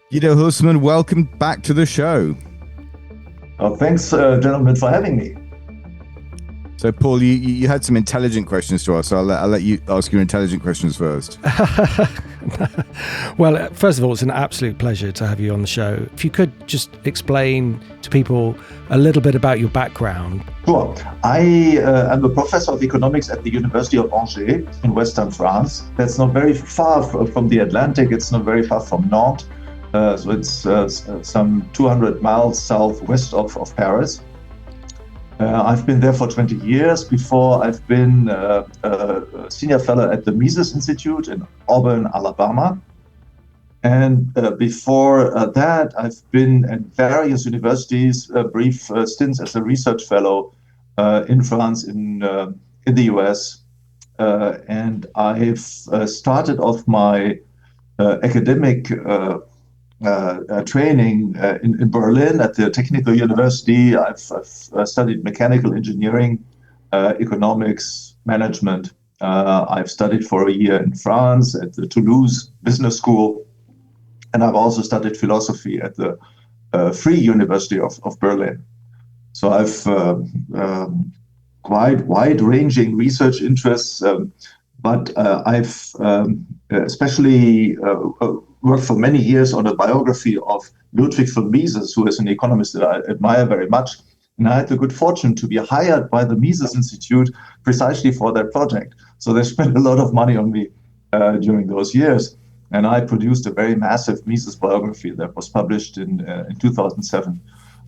Guido Hülsmann, welcome back to the show. Thanks, gentlemen, for having me. So, Paul, you had some intelligent questions to ask, so I'll let you ask your intelligent questions first. Well, first of all, it's an absolute pleasure to have you on the show. If you could just explain to people a little bit about your background. Sure. I am a professor of economics at the University of Angers in Western France. That's not very far from the Atlantic. It's not very far from Nantes. So it's some 200 miles southwest of Paris. I've been there for 20 years. Before, I've been a senior fellow at the Mises Institute in Auburn, Alabama. And before that, I've been at various universities, brief stints as a research fellow in France, in the US. And I've started off my academic training in Berlin at the Technical University. I've studied mechanical engineering, economics, management. I've studied for a year in France at the Toulouse Business School. And I've also studied philosophy at the Free University of Berlin. So I've quite wide-ranging research interests, but I've especially worked for many years on a biography of Ludwig von Mises, who is an economist that I admire very much. And I had the good fortune to be hired by the Mises Institute precisely for that project. So they spent a lot of money on me during those years. And I produced a very massive Mises biography that was published in 2007.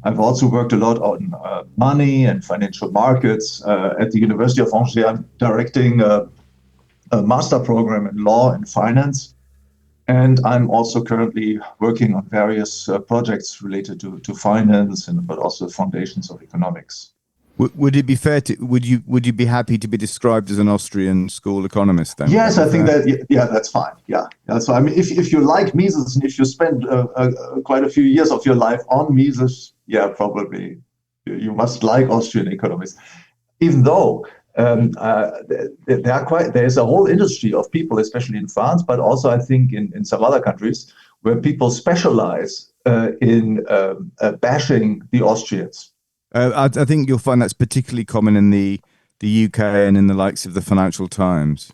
I've also worked a lot on money and financial markets. At the University of Angers, I'm directing a master program in law and finance. And I'm also currently working on various projects related to finance, but also foundations of economics. Would it be fair to would you be happy to be described as an Austrian school economist then? Yes, I think that that's fine. Yeah. So I mean, if you like Mises and if you spend quite a few years of your life on Mises, probably you must like Austrian economists. Even though there's a whole industry of people, especially in France, but also I think in some other countries, where people specialize in bashing the Austrians. I think you'll find that's particularly common in the UK and in the likes of the Financial Times,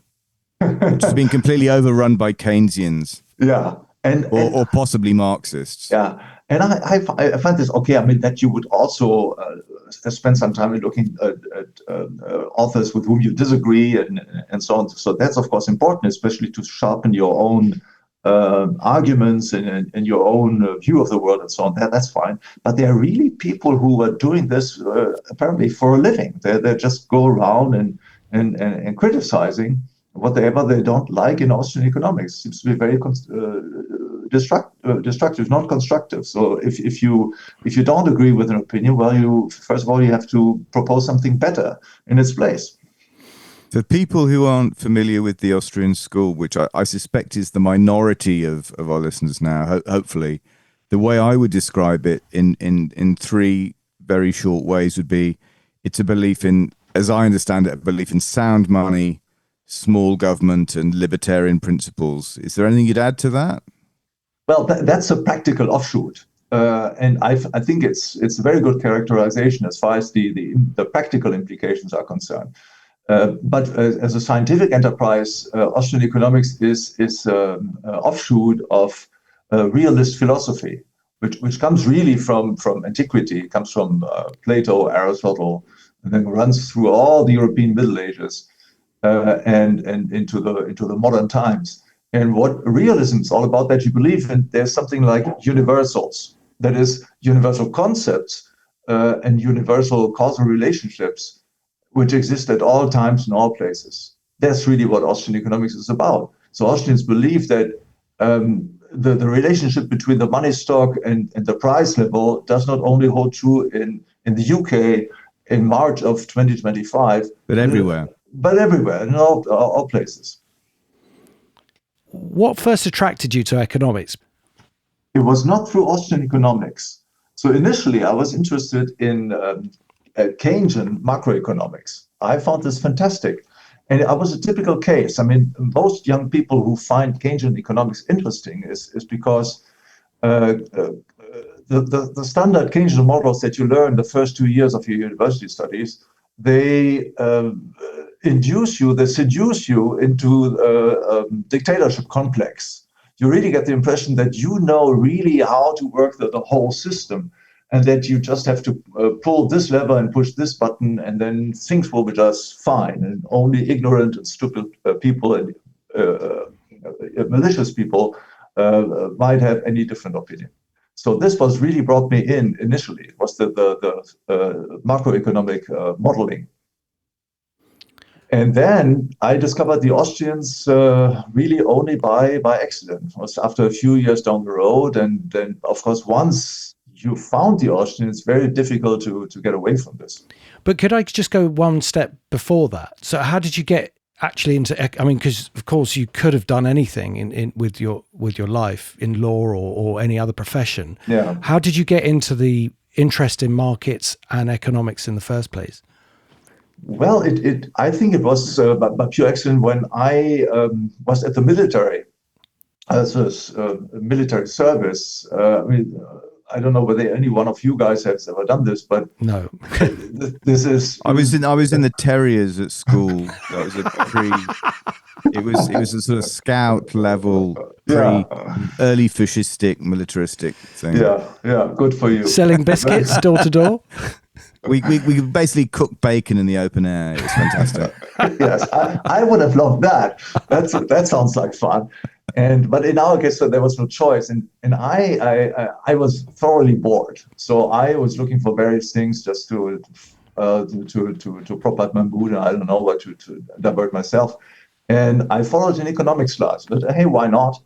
which has been completely overrun by Keynesians. Yeah. Or possibly Marxists. Yeah. And I find this okay. I mean, that you would also spend some time looking at authors with whom you disagree and so on. So that's, of course, important, especially to sharpen your own arguments and your own view of the world and so on. That's fine. But there are really people who are doing this apparently for a living. They just go around and criticizing whatever they don't like in Austrian economics. Seems to be very destructive, not constructive. So if you don't agree with an opinion, well, you first of all you have to propose something better in its place. For people who aren't familiar with the Austrian school, which I suspect is the minority of our listeners now, hopefully, the way I would describe it in three very short ways would be, it's a belief in, as I understand it, a belief in sound money, small government, and libertarian principles. Is there anything you'd add to that? Well, that's a practical offshoot. And I think it's a very good characterization as far as the practical implications are concerned. But as a scientific enterprise, Austrian economics is an offshoot of realist philosophy, which comes really from antiquity. It comes from Plato, Aristotle, and then runs through all the European Middle Ages and into the modern times. And what realism is all about, that you believe in there's something like universals, that is, universal concepts and universal causal relationships, which exist at all times in all places. That's really what Austrian economics is about. So Austrians believe that the relationship between the money stock and the price level does not only hold true in the UK in March of 2025, but everywhere. But everywhere, in all places. What first attracted you to economics? It was not through Austrian economics. So initially, I was interested in Keynesian macroeconomics. I found this fantastic. And I was a typical case. I mean, most young people who find Keynesian economics interesting is because the standard Keynesian models that you learn the first 2 years of your university studies, they they seduce you into dictatorship complex. You really get the impression that you know really how to work the whole system, and that you just have to pull this lever and push this button, and then things will be just fine. And only ignorant and stupid people and malicious people might have any different opinion. So this was really brought me in initially. It was the macroeconomic modeling. And then I discovered the Austrians really only by accident. It was after a few years down the road. And then, of course, once you found the Austrians, it's very difficult to get away from this. But could I just go one step before that? So how did you get actually into, I mean, because of course you could have done anything in with your life in law or any other profession. Yeah. How did you get into the interest in markets and economics in the first place? Well, I think it was by pure accident when I was at the military, as a military service. I mean, I don't know whether any one of you guys has ever done this, but no. This is. I was in the Terriers at school. That was a pre. It was a sort of scout level, early fascistic, militaristic thing. Yeah, good for you. Selling biscuits door to door. We basically cooked bacon in the open air. It was fantastic. Yes, I would have loved that. That sounds like fun. But in our case, so there was no choice, and I was thoroughly bored. So I was looking for various things just to prop up my mood, and I don't know what to divert myself. And I followed an economics class. But hey, why not?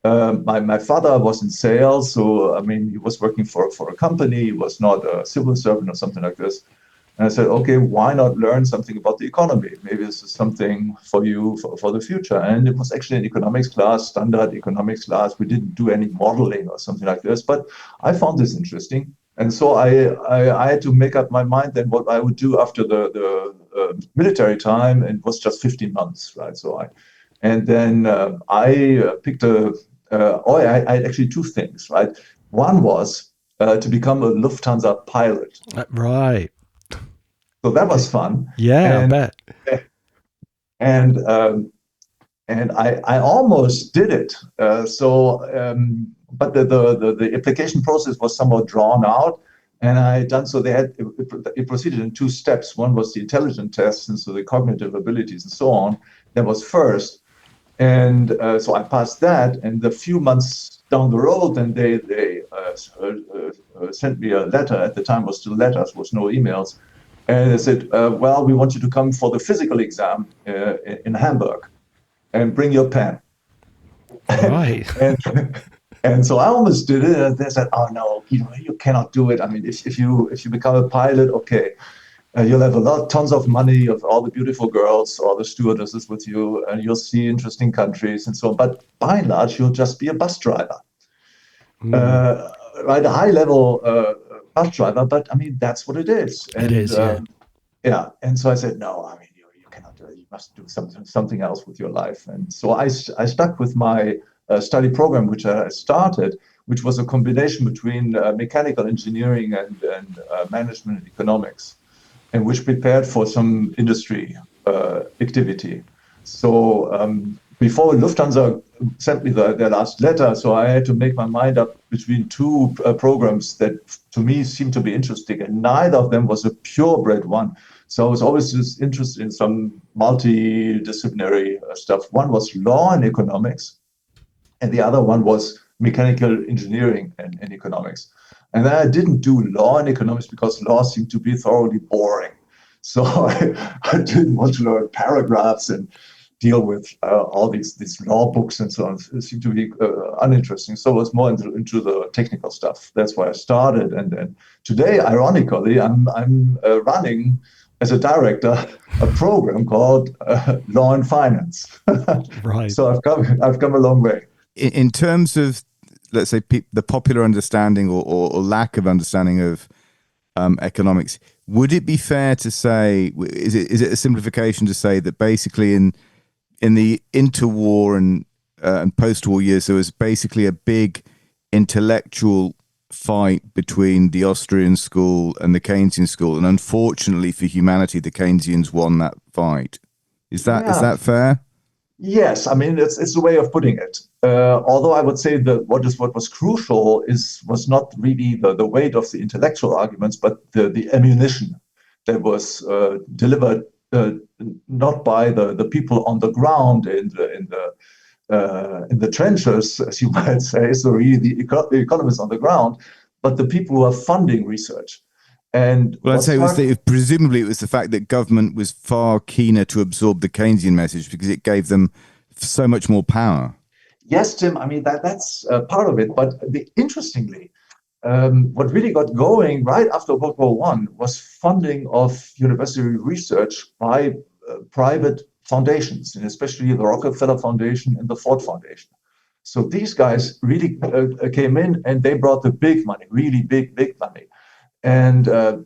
My father was in sales, so I mean, he was working for a company. He was not a civil servant or something like this. And I said, okay, why not learn something about the economy? Maybe this is something for you for the future. And it was actually an economics class, standard economics class. We didn't do any modeling or something like this, but I found this interesting. And so I had to make up my mind then what I would do after the military time, and it was just 15 months, right? I picked I had actually two things, right? One was to become a Lufthansa pilot. Right. So that was fun. Yeah, I bet. And I almost did it. But the application process was somewhat drawn out, and I had done so. It proceeded in two steps. One was the intelligence test, and so the cognitive abilities and so on. That was first, and so I passed that. And a few months down the road, then they sent me a letter. At the time, it was still letters, was no emails. And they said, well, we want you to come for the physical exam in Hamburg and bring your pen. Right. and so I almost did it. And they said, oh, no, you cannot do it. I mean, if you become a pilot, okay, you'll have tons of money, of all the beautiful girls, all the stewardesses with you, and you'll see interesting countries and so on. But by and large, you'll just be a bus driver. Right, a high-level bus driver, but I mean, that's what it is. It is, yeah. Yeah, and so I said, no, I mean, you cannot do it. You must do something else with your life. And so I stuck with my study program, which I started, which was a combination between mechanical engineering and management and economics, and which prepared for some industry activity. So before Lufthansa sent me their last letter, so I had to make my mind up between two programs that to me seemed to be interesting, and neither of them was a purebred one. So I was always just interested in some multidisciplinary stuff. One was law and economics, and the other one was mechanical engineering and economics. And then I didn't do law and economics because law seemed to be thoroughly boring. So I didn't want to learn paragraphs and deal with all these law books and so on. It seemed to be uninteresting. So I was more into the technical stuff. That's why I started. And then today, ironically, I'm running as a director a program called Law and Finance. Right. So I've come a long way. In terms of, let's say, the popular understanding or lack of understanding of economics, would it be fair to say, is it a simplification to say that basically in the interwar and post-war years, there was basically a big intellectual fight between the Austrian school and the Keynesian school, and unfortunately for humanity, the Keynesians won that fight. Is that fair? Yes, I mean it's a way of putting it. Although I would say that what was crucial was not really the weight of the intellectual arguments, but the ammunition that was delivered not by the people on the ground in the trenches, as you might say, so really the economists on the ground, but the people who are funding research. And well, I'd say presumably it was the fact that government was far keener to absorb the Keynesian message because it gave them so much more power. Yes, Tim. I mean that's part of it. But interestingly, what really got going right after World War I was funding of university research by private foundations, and especially the Rockefeller Foundation and the Ford Foundation. So these guys really came in and they brought the big money, really big money. And and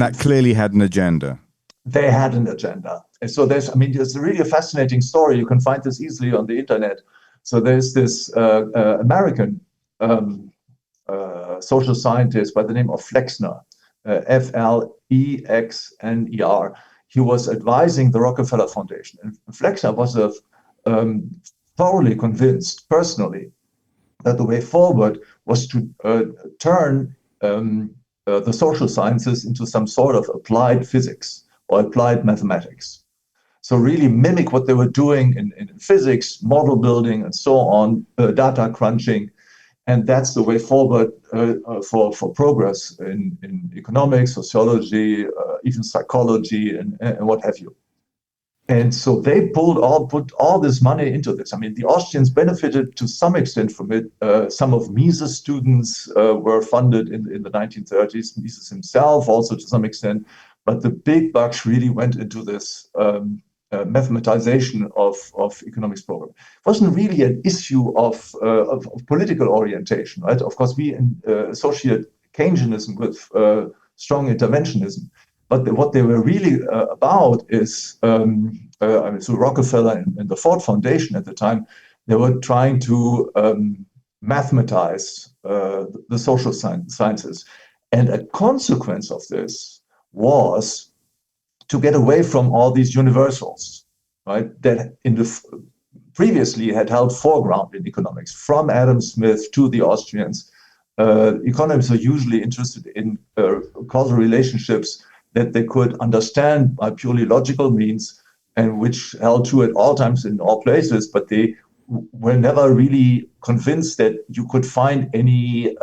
that clearly had an agenda. They had an agenda. And so there's really a fascinating story. You can find this easily on the internet. So there's this American social scientist by the name of Flexner, Flexner. He was advising the Rockefeller Foundation. And Flexner was thoroughly convinced personally that the way forward was to turn the social sciences into some sort of applied physics or applied mathematics. So really mimic what they were doing in physics, model building, and so on, data crunching. And that's the way forward for progress in economics, sociology, even psychology, and what have you. And so they put all this money into this. I mean, the Austrians benefited to some extent from it. Some of Mises' students were funded in the 1930s, Mises himself also to some extent. But the big bucks really went into this mathematization of economics program. It wasn't really an issue of political orientation, right? Of course, we associate Keynesianism with strong interventionism. But what they were really about is, so Rockefeller and the Ford Foundation at the time, they were trying to mathematize the social sciences. And a consequence of this was to get away from all these universals, right, that previously had held foreground in economics. From Adam Smith to the Austrians, economists are usually interested in causal relationships that they could understand by purely logical means and which held true at all times in all places, but they were never really convinced that you could find any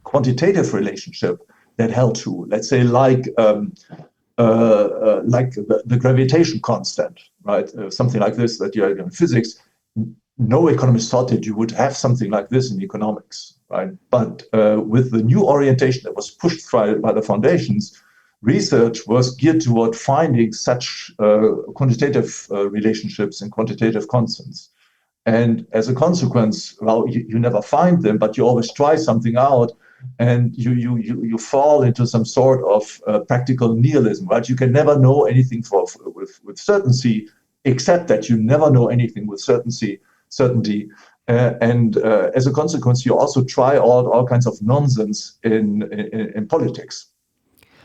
quantitative relationship that held true. Let's say like the gravitation constant, right? Something like this that you have in physics. No economist thought that you would have something like this in economics, right? But with the new orientation that was pushed by the foundations, research was geared toward finding such quantitative relationships and quantitative constants. And as a consequence, well, you never find them, but you always try something out, and you fall into some sort of practical nihilism, right? You can never know anything with certainty, except that you never know anything with certainty. And as a consequence, you also try all kinds of nonsense in politics.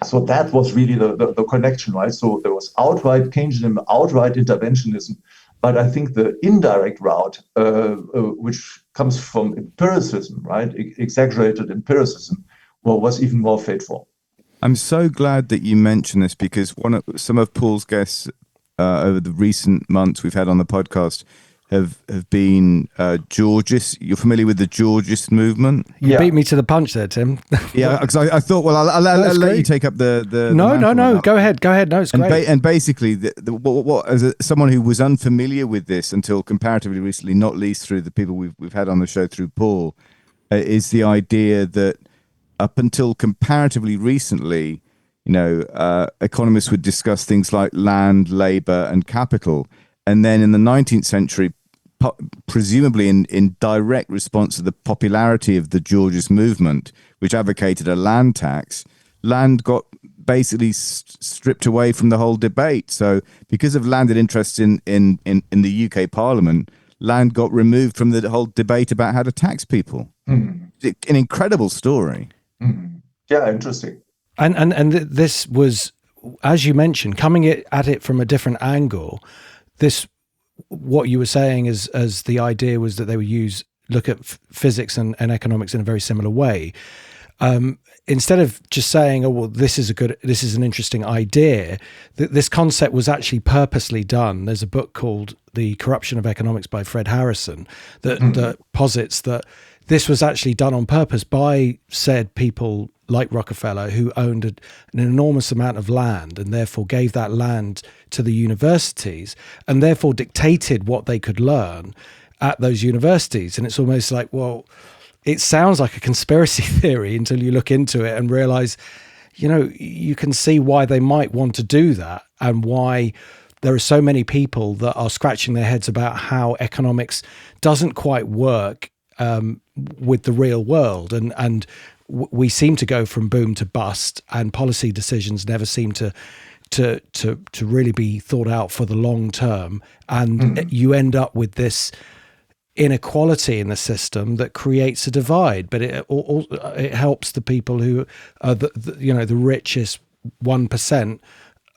So that was really the connection, right? So there was outright Keynesianism, outright interventionism, but I think the indirect route, which comes from empiricism, right, exaggerated empiricism, was even more fateful. I'm so glad that you mentioned this because some of Paul's guests over the recent months we've had on the podcast have been Georgist. You're familiar with the Georgist movement? You beat me to the punch there, Tim. Yeah, because I thought, well, I'll let you take up the No. Go ahead. No, it's great. And basically, as someone who was unfamiliar with this until comparatively recently, not least through the people we've had on the show through Paul, is the idea that up until comparatively recently, economists would discuss things like land, labor, and capital. And then in the 19th century, presumably in direct response to the popularity of the Georgist movement, which advocated a land tax, land got basically stripped away from the whole debate. So because of landed interests in the UK Parliament, land got removed from the whole debate about how to tax people. An incredible story. Yeah, interesting. And this was, as you mentioned, coming at it from a different angle. This, what you were saying as the idea was that they would look at physics and economics in a very similar way. Instead of just saying, oh, well, this is an interesting idea, this concept was actually purposely done. There's a book called The Corruption of Economics by Fred Harrison that posits that this was actually done on purpose by said people like Rockefeller, who owned an enormous amount of land and therefore gave that land to the universities and therefore dictated what they could learn at those universities. And it's almost like, well, it sounds like a conspiracy theory until you look into it and realize, you can see why they might want to do that and why there are so many people that are scratching their heads about how economics doesn't quite work with the real world. And we seem to go from boom to bust, and policy decisions never seem to really be thought out for the long term. And you end up with this inequality in the system that creates a divide, but it helps the people who are the richest 1%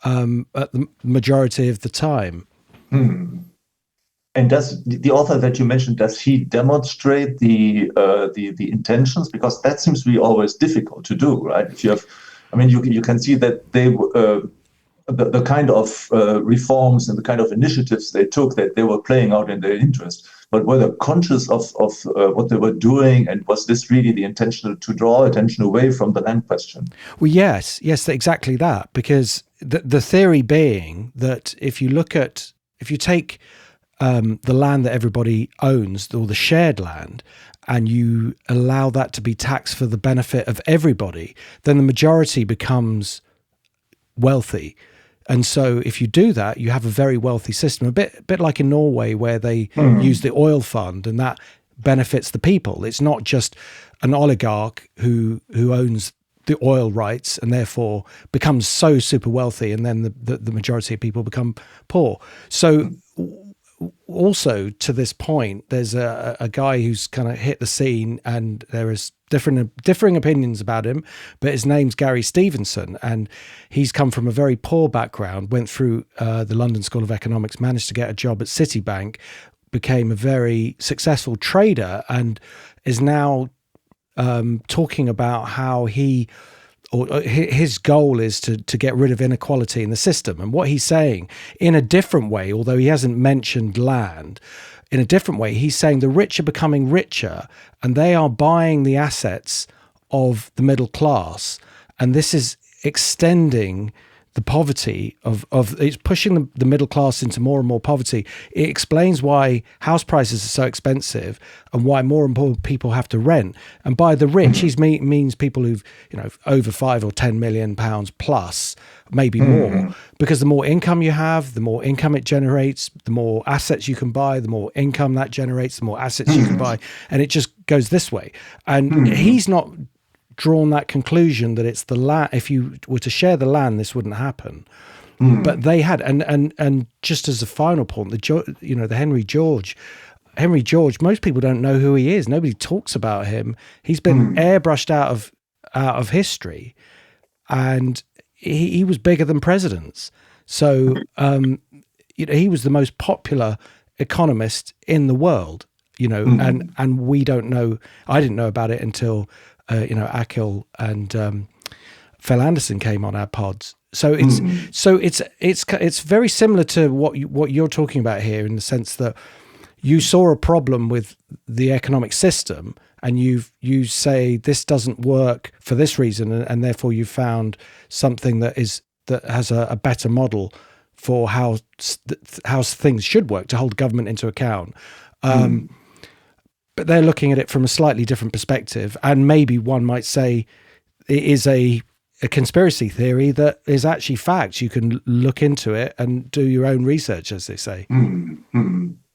at the majority of the time. And does the author that you mentioned, does he demonstrate the intentions? Because that seems to be always difficult to do, right? If you have, you can see that they the kind of reforms and the kind of initiatives they took, that they were playing out in their interest. But were they conscious of what they were doing, and was this really the intention to draw attention away from the land question? Well, yes, exactly that. Because the theory being that if you take the land that everybody owns, or the shared land, and you allow that to be taxed for the benefit of everybody, then the majority becomes wealthy. And so if you do that, you have a very wealthy system, a bit like in Norway, where they use the oil fund, and that benefits the people. It's not just an oligarch who owns the oil rights and therefore becomes so super wealthy, and then the majority of people become poor. So also, to this point, there's a guy who's kind of hit the scene, and there is differing opinions about him, but his name's Gary Stevenson, and he's come from a very poor background, went through the London School of Economics, managed to get a job at Citibank, became a very successful trader, and is now talking about how his goal is to get rid of inequality in the system. And what he's saying, in a different way, although he hasn't mentioned land, in a different way, he's saying the rich are becoming richer, and they are buying the assets of the middle class. And this is extending the poverty of it's pushing the middle class into more and more poverty. It explains why house prices are so expensive and why more and more people have to rent. And by the rich, he means people who've, over 5 or 10 million pounds plus, maybe more, because the more income you have, the more income it generates, the more assets you can buy, the more income that generates, the more assets you can buy. And it just goes this way. And he's not drawn that conclusion that it's the land. If you were to share the land, this wouldn't happen. But they had, and just as a final point, the Henry George, most people don't know who he is. Nobody talks about him. He's been airbrushed out of history, and he was bigger than presidents. So he was the most popular economist in the world. And we don't know. I didn't know about it until Akil and Phil Anderson came on our pods. So it's very similar to what you're talking about here, in the sense that you saw a problem with the economic system, and you say this doesn't work for this reason, and therefore you found something that has a better model for how things should work, to hold government into account. But they're looking at it from a slightly different perspective, and maybe one might say it is a conspiracy theory that is actually facts. You can look into it and do your own research, as they say.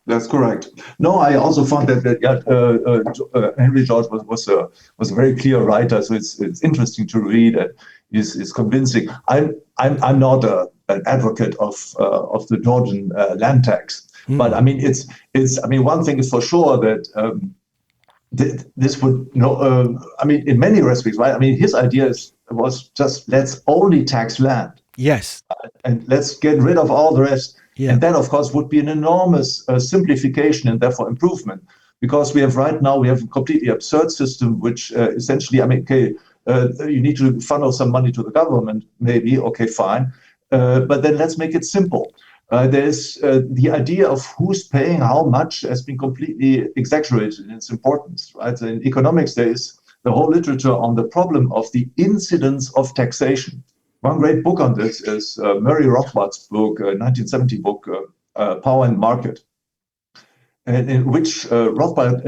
That's correct. No, I also found that Henry George was a very clear writer, so it's interesting to read. Is convincing. I'm not an advocate of the Georgian land tax. But I mean, I mean, one thing is for sure that this would I mean, in many respects, right? I mean, his idea was just let's only tax land. Yes. And let's get rid of all the rest. Yeah. And that, of course, would be an enormous simplification and therefore improvement. Because we have a completely absurd system, which essentially, I mean, okay, you need to funnel some money to the government, maybe, okay, fine. But then let's make it simple. There's the idea of who's paying how much has been completely exaggerated in its importance, right? So in economics, there is the whole literature on the problem of the incidence of taxation. One great book on this is Murray Rothbard's book, 1970 book, Power and Market, and in which Rothbard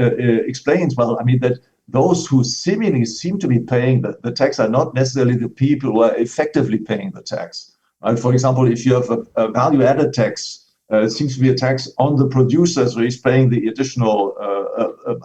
explains, well, I mean, that those who seemingly seem to be paying the tax are not necessarily the people who are effectively paying the tax. For example, if you have a value-added tax, it seems to be a tax on the producer, so he's paying the additional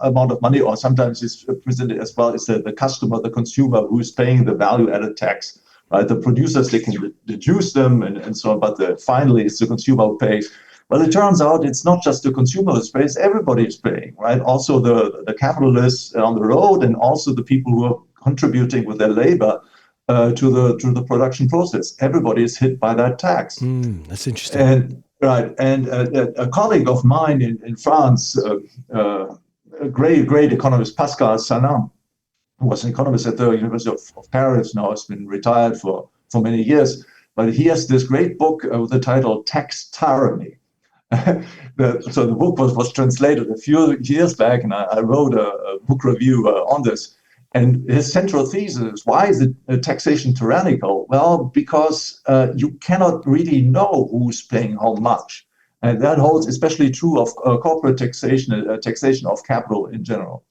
amount of money, or sometimes it's presented as well as the customer, the consumer, who is paying the value-added tax. Right? The producers, they can deduce them and so on, but finally it's the consumer who pays. Well, it turns out it's not just the consumer who pays, everybody is paying, right? Also the capitalists on the road, and also the people who are contributing with their labor to the production process. Everybody is hit by that tax. That's interesting. And right, and a colleague of mine in France, a great economist, Pascal Salam, who was an economist at the University of Paris, now has been retired for many years, but he has this great book with the title Tax Tyranny. So the book was translated a few years back, and I wrote a book review on this. And his central thesis is, why is it taxation tyrannical? Well, because you cannot really know who's paying how much. And that holds especially true of corporate taxation, taxation of capital in general.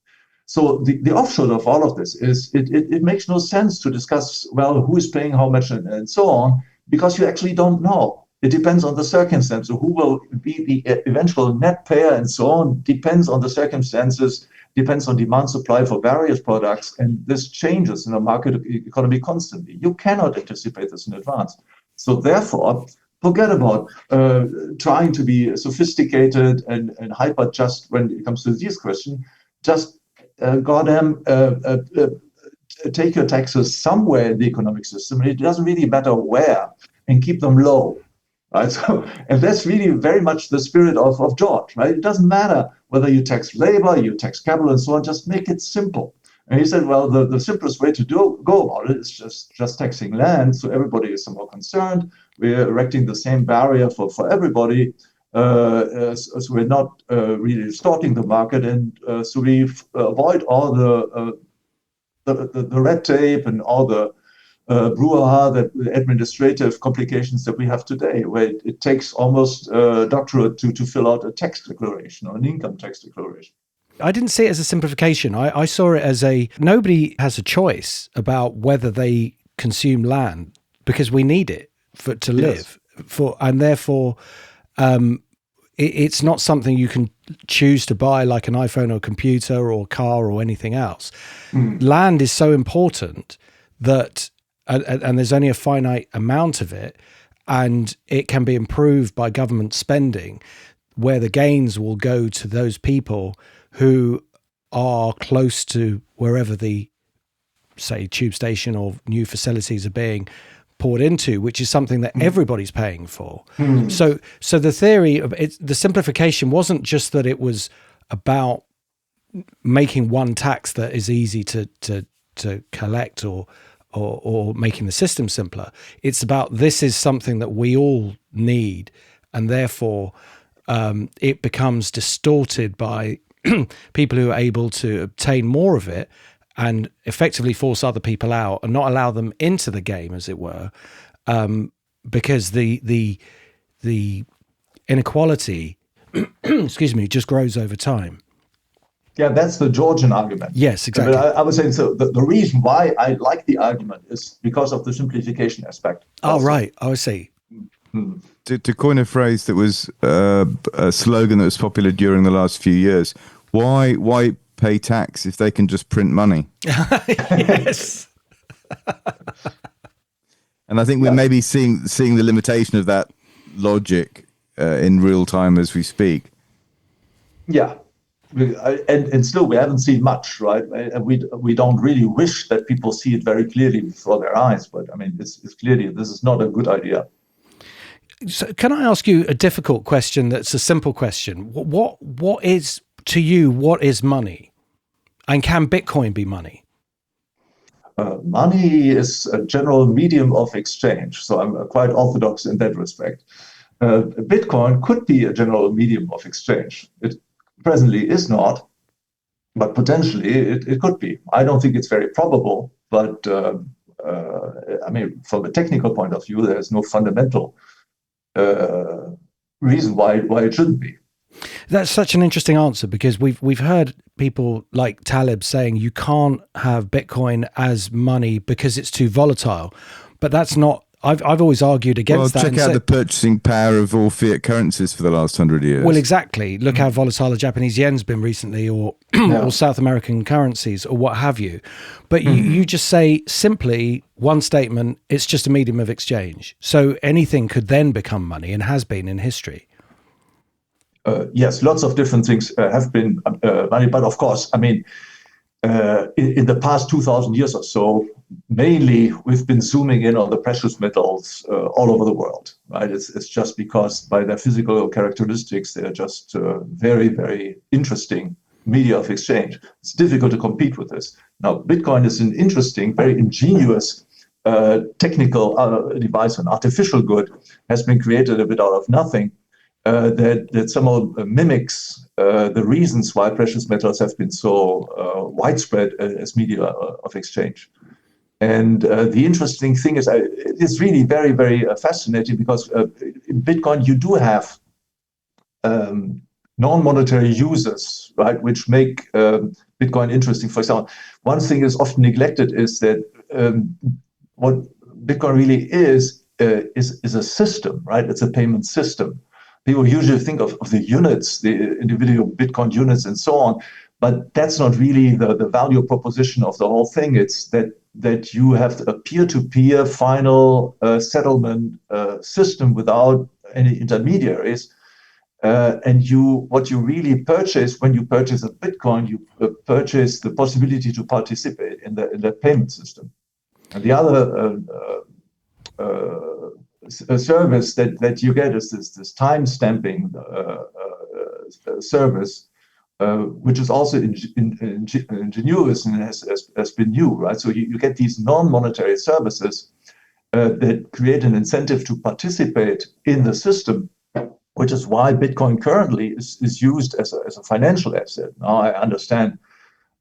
So the offshoot of all of this is it makes no sense to discuss, well, who is paying how much and so on, because you actually don't know. It depends on the circumstances. Who will be the eventual net payer and so on depends on the circumstances, depends on demand supply for various products, and this changes in a market economy constantly. You cannot anticipate this in advance. So therefore, forget about trying to be sophisticated and hyper just when it comes to this question. Just take your taxes somewhere in the economic system. It doesn't really matter where, and keep them low. Right? So, and that's really very much the spirit of George, right? It doesn't matter whether you tax labor, you tax capital, and so on, just make it simple. And he said, well, the simplest way to go about it is just taxing land, so everybody is somehow concerned. We're erecting the same barrier for everybody, so we're not really distorting the market, and so we avoid all the red tape and all the brouhaha, the administrative complications that we have today, where it takes almost a doctorate to fill out a tax declaration or an income tax declaration. I didn't see it as a simplification. I saw it as nobody has a choice about whether they consume land, because we need it to live. Yes. And therefore, it's not something you can choose to buy like an iPhone or computer or car or anything else. Land is so important that and there's only a finite amount of it, and it can be improved by government spending, where the gains will go to those people who are close to wherever the, say, tube station or new facilities are being poured into, which is something that everybody's paying for. So the theory of it, the simplification wasn't just that it was about making one tax that is easy to collect or making the system simpler. It's about, this is something that we all need, and therefore it becomes distorted by people who are able to obtain more of it and effectively force other people out and not allow them into the game, as it were, because the inequality excuse me, just grows over time. Yeah, that's the Georgian argument. Yes, exactly. But I was saying, so the reason why I like the argument is because of the simplification aspect. Oh, right. I see. To coin a phrase that was a slogan that was popular during the last few years, why pay tax if they can just print money? Yes. And I think we're maybe seeing the limitation of that logic in real time as we speak. Yeah. And still, we haven't seen much, right? And we don't really wish that people see it very clearly before their eyes. But I mean, it's clearly this is not a good idea. So can I ask you a difficult question that's a simple question? What is, to you, what is money? And can Bitcoin be money? Money is a general medium of exchange. So I'm quite orthodox in that respect. Bitcoin could be a general medium of exchange. It presently is not, but potentially it could be. I don't think it's very probable, but I mean, from a technical point of view, there's no fundamental reason why it shouldn't be. That's such an interesting answer, because we've heard people like Taleb saying you can't have Bitcoin as money because it's too volatile, but that's not. I've always argued against that. Well, check out the purchasing power of all fiat currencies for the last 100 years. Well, exactly. Look how volatile the Japanese yen's been recently, or or South American currencies, or what have you. But you just say simply one statement: it's just a medium of exchange. So anything could then become money, and has been in history. Yes, lots of different things have been money, but of course, I mean, in the past 2,000 years or so, mainly we've been zooming in on the precious metals all over the world, right? It's just because by their physical characteristics, they're just very, very interesting media of exchange. It's difficult to compete with this. Now, Bitcoin is an interesting, very ingenious technical device, an artificial good, has been created a bit out of nothing. That somehow mimics the reasons why precious metals have been so widespread as media of exchange. And the interesting thing is, it's really very, very fascinating, because in Bitcoin you do have non-monetary users, right, which make Bitcoin interesting. For example, one thing is often neglected is that what Bitcoin really is a system, right? It's a payment system. People usually think of the units, the individual Bitcoin units and so on, but that's not really the value proposition of the whole thing. It's that you have a peer-to-peer final settlement system without any intermediaries. And what you really purchase when you purchase a Bitcoin, you purchase the possibility to participate in the payment system. And the other a service that you get is this time stamping service, which is also ingenious and has been new, right? So you get these non-monetary services that create an incentive to participate in the system, which is why Bitcoin currently is used as a financial asset. Now I understand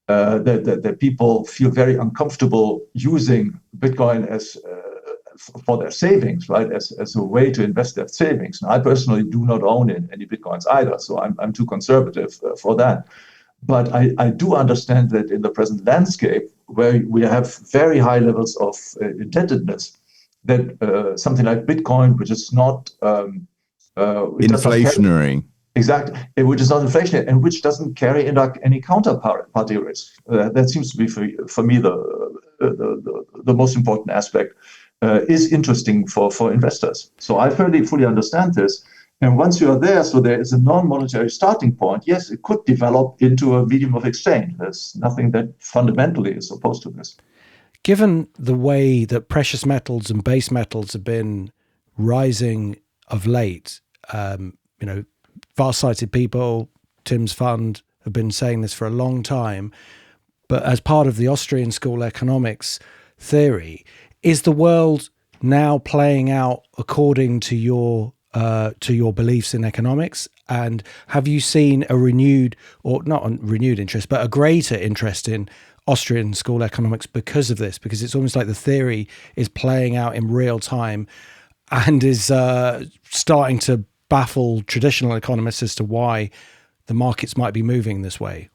that people feel very uncomfortable using Bitcoin as for their savings, right, as a way to invest their savings. Now, I personally do not own any Bitcoins either, so I'm too conservative for that. But I do understand that in the present landscape, where we have very high levels of indebtedness, that something like Bitcoin, which is not inflationary. Exactly, which is not inflationary and which doesn't carry any counterparty risk. That seems to be for me the most important aspect. Is interesting for investors. So I fully understand this. And once you are there, so there is a non-monetary starting point. Yes, it could develop into a medium of exchange. There's nothing that fundamentally is opposed to this. Given the way that precious metals and base metals have been rising of late, far-sighted people, Tim's fund, have been saying this for a long time. But as part of the Austrian school economics theory, is the world now playing out according to your beliefs in economics? And have you seen a renewed, or not a renewed interest, but a greater interest in Austrian school economics because of this? Because it's almost like the theory is playing out in real time and is starting to baffle traditional economists as to why the markets might be moving this way.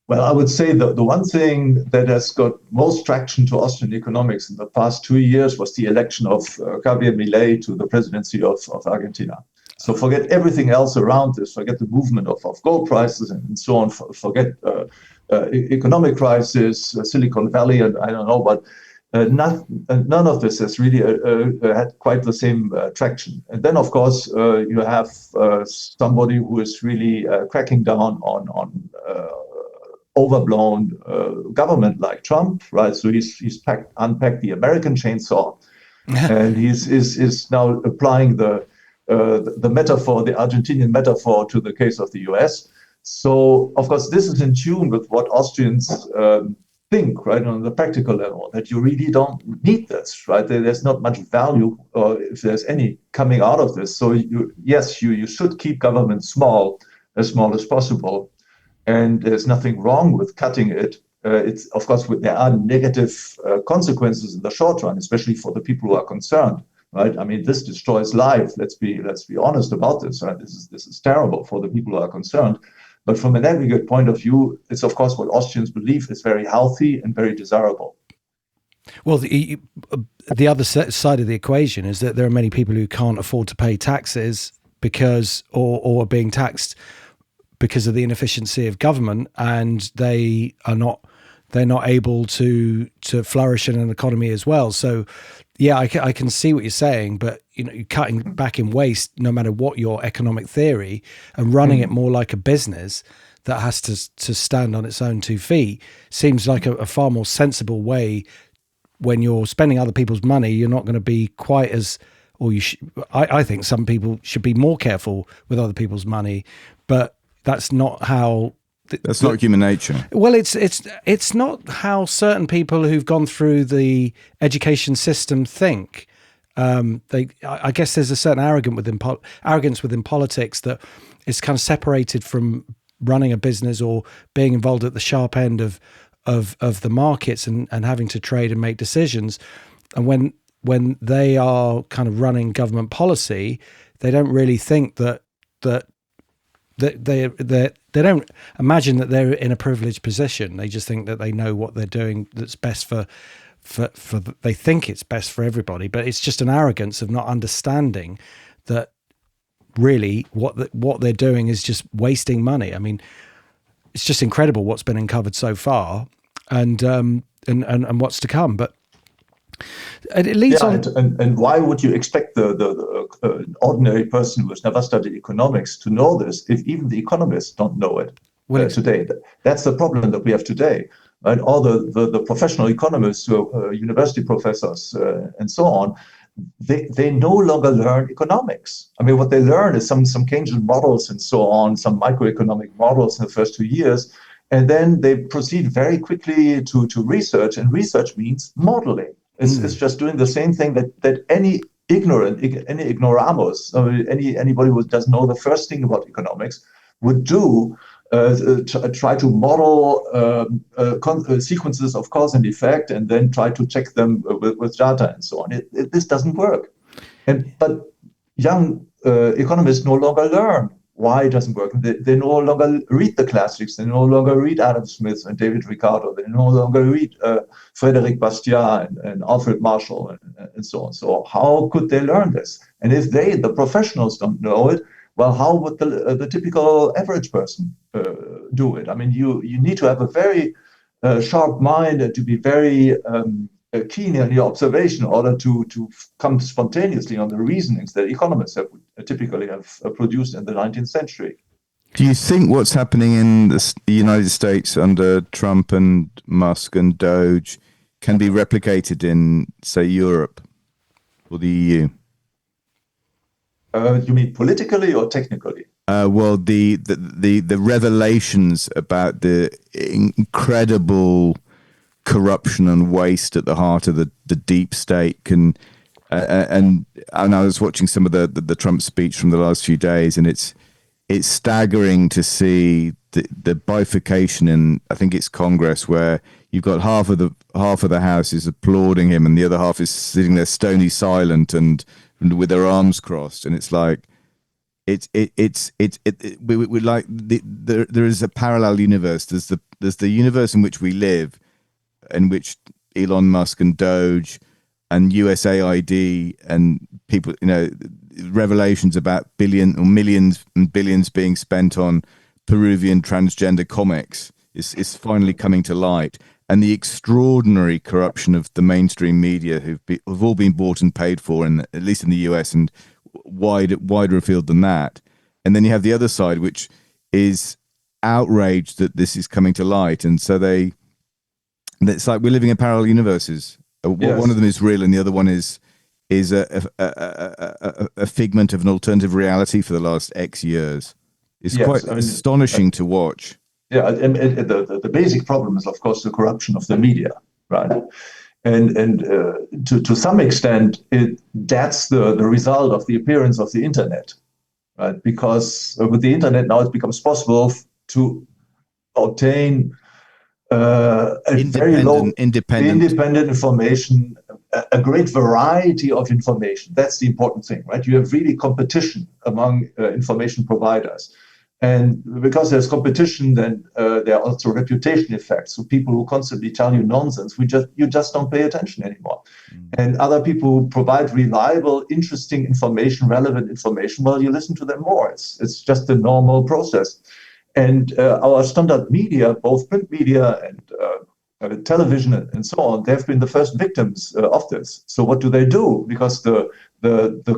Well, I would say the one thing that has got most traction to Austrian economics in the past 2 years was the election of Javier Milei to the presidency of Argentina. So forget everything else around this, forget the movement of gold prices and so on, forget economic crisis, Silicon Valley, and I don't know, but none of this has really had quite the same traction. And then, of course, you have somebody who is really cracking down on overblown government like Trump, right? So he's unpacked the American chainsaw, and is now applying the metaphor, the Argentinian metaphor, to the case of the U.S. So, of course, this is in tune with what Austrians think, right, on the practical level, that you really don't need this, right? There's not much value, or if there's any, coming out of this. So, you should keep government small as possible. And there's nothing wrong with cutting it. It's, of course, there are negative consequences in the short run, especially for the people who are concerned, right? I mean, this destroys life. Let's be honest about this, right? This is terrible for the people who are concerned. But from an aggregate point of view, it's, of course, what Austrians believe is very healthy and very desirable. Well, the other side of the equation is that there are many people who can't afford to pay taxes because, or are being taxed because of the inefficiency of government, and they're not able to flourish in an economy as well. So, yeah, I can see what you're saying, but you're cutting back in waste, no matter what your economic theory, and running it more like a business that has to stand on its own 2 feet seems like a far more sensible way. When you're spending other people's money, you're not going to be quite as, or you should. I think some people should be more careful with other people's money, but that's not how. That's not human nature. Well, it's not how certain people who've gone through the education system think. I guess there's a certain arrogance within politics that is kind of separated from running a business or being involved at the sharp end of the markets and having to trade and make decisions. And when they are kind of running government policy, they don't really think that they don't imagine that they're in a privileged position. They just think that they know what they're doing that's best for they think it's best for everybody, but it's just an arrogance of not understanding that really what they're doing is just wasting money. I mean, it's just incredible what's been uncovered so far, and what's to come. But it leads on. And why would you expect the ordinary person who has never studied economics to know this if even the economists don't know it today? That's the problem that we have today. Right? All the professional economists, who are university professors and so on, they no longer learn economics. I mean, what they learn is some Keynesian models and so on, some microeconomic models in the first 2 years, and then they proceed very quickly to research, and research means modeling. It's just doing the same thing that any ignoramus, anybody who doesn't know the first thing about economics would do, try to model sequences of cause and effect, and then try to check them with data and so on. This doesn't work. But young economists no longer learn why it doesn't work. They no longer read the classics. They no longer read Adam Smith and David Ricardo. They no longer read Frédéric Bastiat and Alfred Marshall and so on. So how could they learn this? And if the professionals, don't know it, well, how would the typical average person do it? I mean, you need to have a very sharp mind and to be very keen in your observation in order to come spontaneously on the reasonings that economists have typically produced in the 19th century. Do you think what's happening in the United States under Trump and Musk and Doge can be replicated in, say, Europe or the EU? You mean politically or technically? Well, the revelations about the incredible corruption and waste at the heart of the deep state can, and I was watching some of the Trump speech from the last few days, and it's staggering to see the bifurcation in, I think it's Congress, where you've got half of the House is applauding him and the other half is sitting there stony silent and with their arms crossed, and it's like we like there is a parallel universe. There's the universe in which we live, in which Elon Musk and Doge and USAID and people, revelations about millions and billions being spent on Peruvian transgender comics is finally coming to light. and the extraordinary corruption of the mainstream media, who've all been bought and paid for, at least in the US and wider afield than that. And then you have the other side, which is outraged that this is coming to light, and so it's like we're living in parallel universes. Yes. One of them is real, and the other one is a figment of an alternative reality for the last X years. It's quite astonishing to watch. Yeah, and the basic problem is, of course, the corruption of the media, right? And to some extent, that's the result of the appearance of the internet, right? Because with the internet now, it becomes possible to obtain independent information, a great variety of information. That's the important thing, right? You have really competition among information providers. And because there's competition, then there are also reputation effects. So people who constantly tell you nonsense, you just don't pay attention anymore. And other people who provide reliable, interesting information, relevant information, well, you listen to them more. It's just a normal process. And our standard media, both print media and television and so on, they've been the first victims of this. So what do? Because the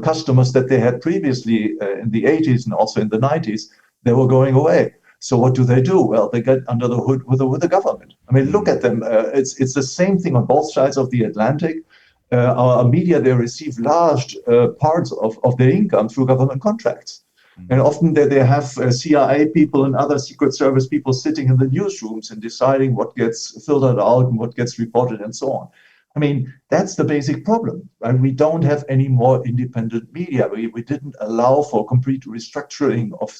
customers that they had previously in the 80s and also in the 90s, they were going away. So what do? Well, they get under the hood with the government. I mean, look at them. It's the same thing on both sides of the Atlantic. Our media, they receive large parts of their income through government contracts. And often they have CIA people and other Secret Service people sitting in the newsrooms and deciding what gets filtered out and what gets reported and so on. I mean, that's the basic problem, right? We don't have any more independent media. We didn't allow for complete restructuring of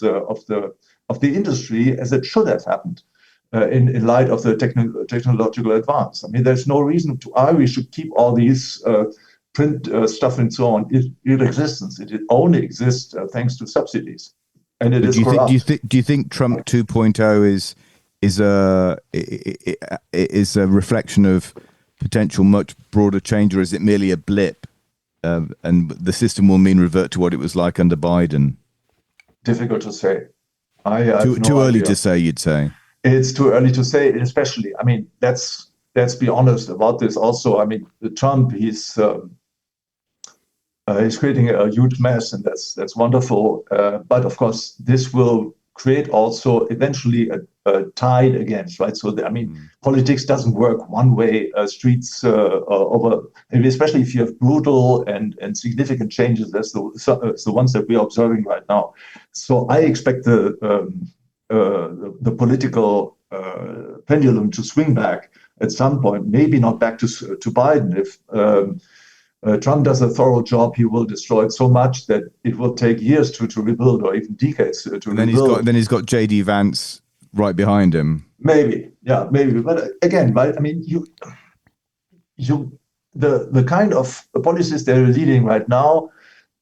the industry as it should have happened in light of the technological advance. I mean, there's no reason why we should keep all these print stuff and so on in existence. It only exists thanks to subsidies, and it is corrupt. Do you think Trump 2.0 is a reflection of potential much broader change, or is it merely a blip, and the system will revert to what it was like under Biden? Difficult to say. Too early to say, you'd say. It's too early to say, especially. I mean, let's be honest about this. Also, I mean, Trump, he's creating a huge mess, and that's wonderful. But of course, this will create also eventually a tide against, right? So, politics doesn't work one way. Streets over, especially if you have brutal and significant changes, that's the ones that we are observing right now. So, I expect the political pendulum to swing back at some point. Maybe not back to Biden. If Trump does a thorough job, he will destroy it so much that it will take years to rebuild, or even decades to rebuild. Then he's got J.D. Vance right behind him. Maybe. But again, right? I mean, the kind of policies they're leading right now,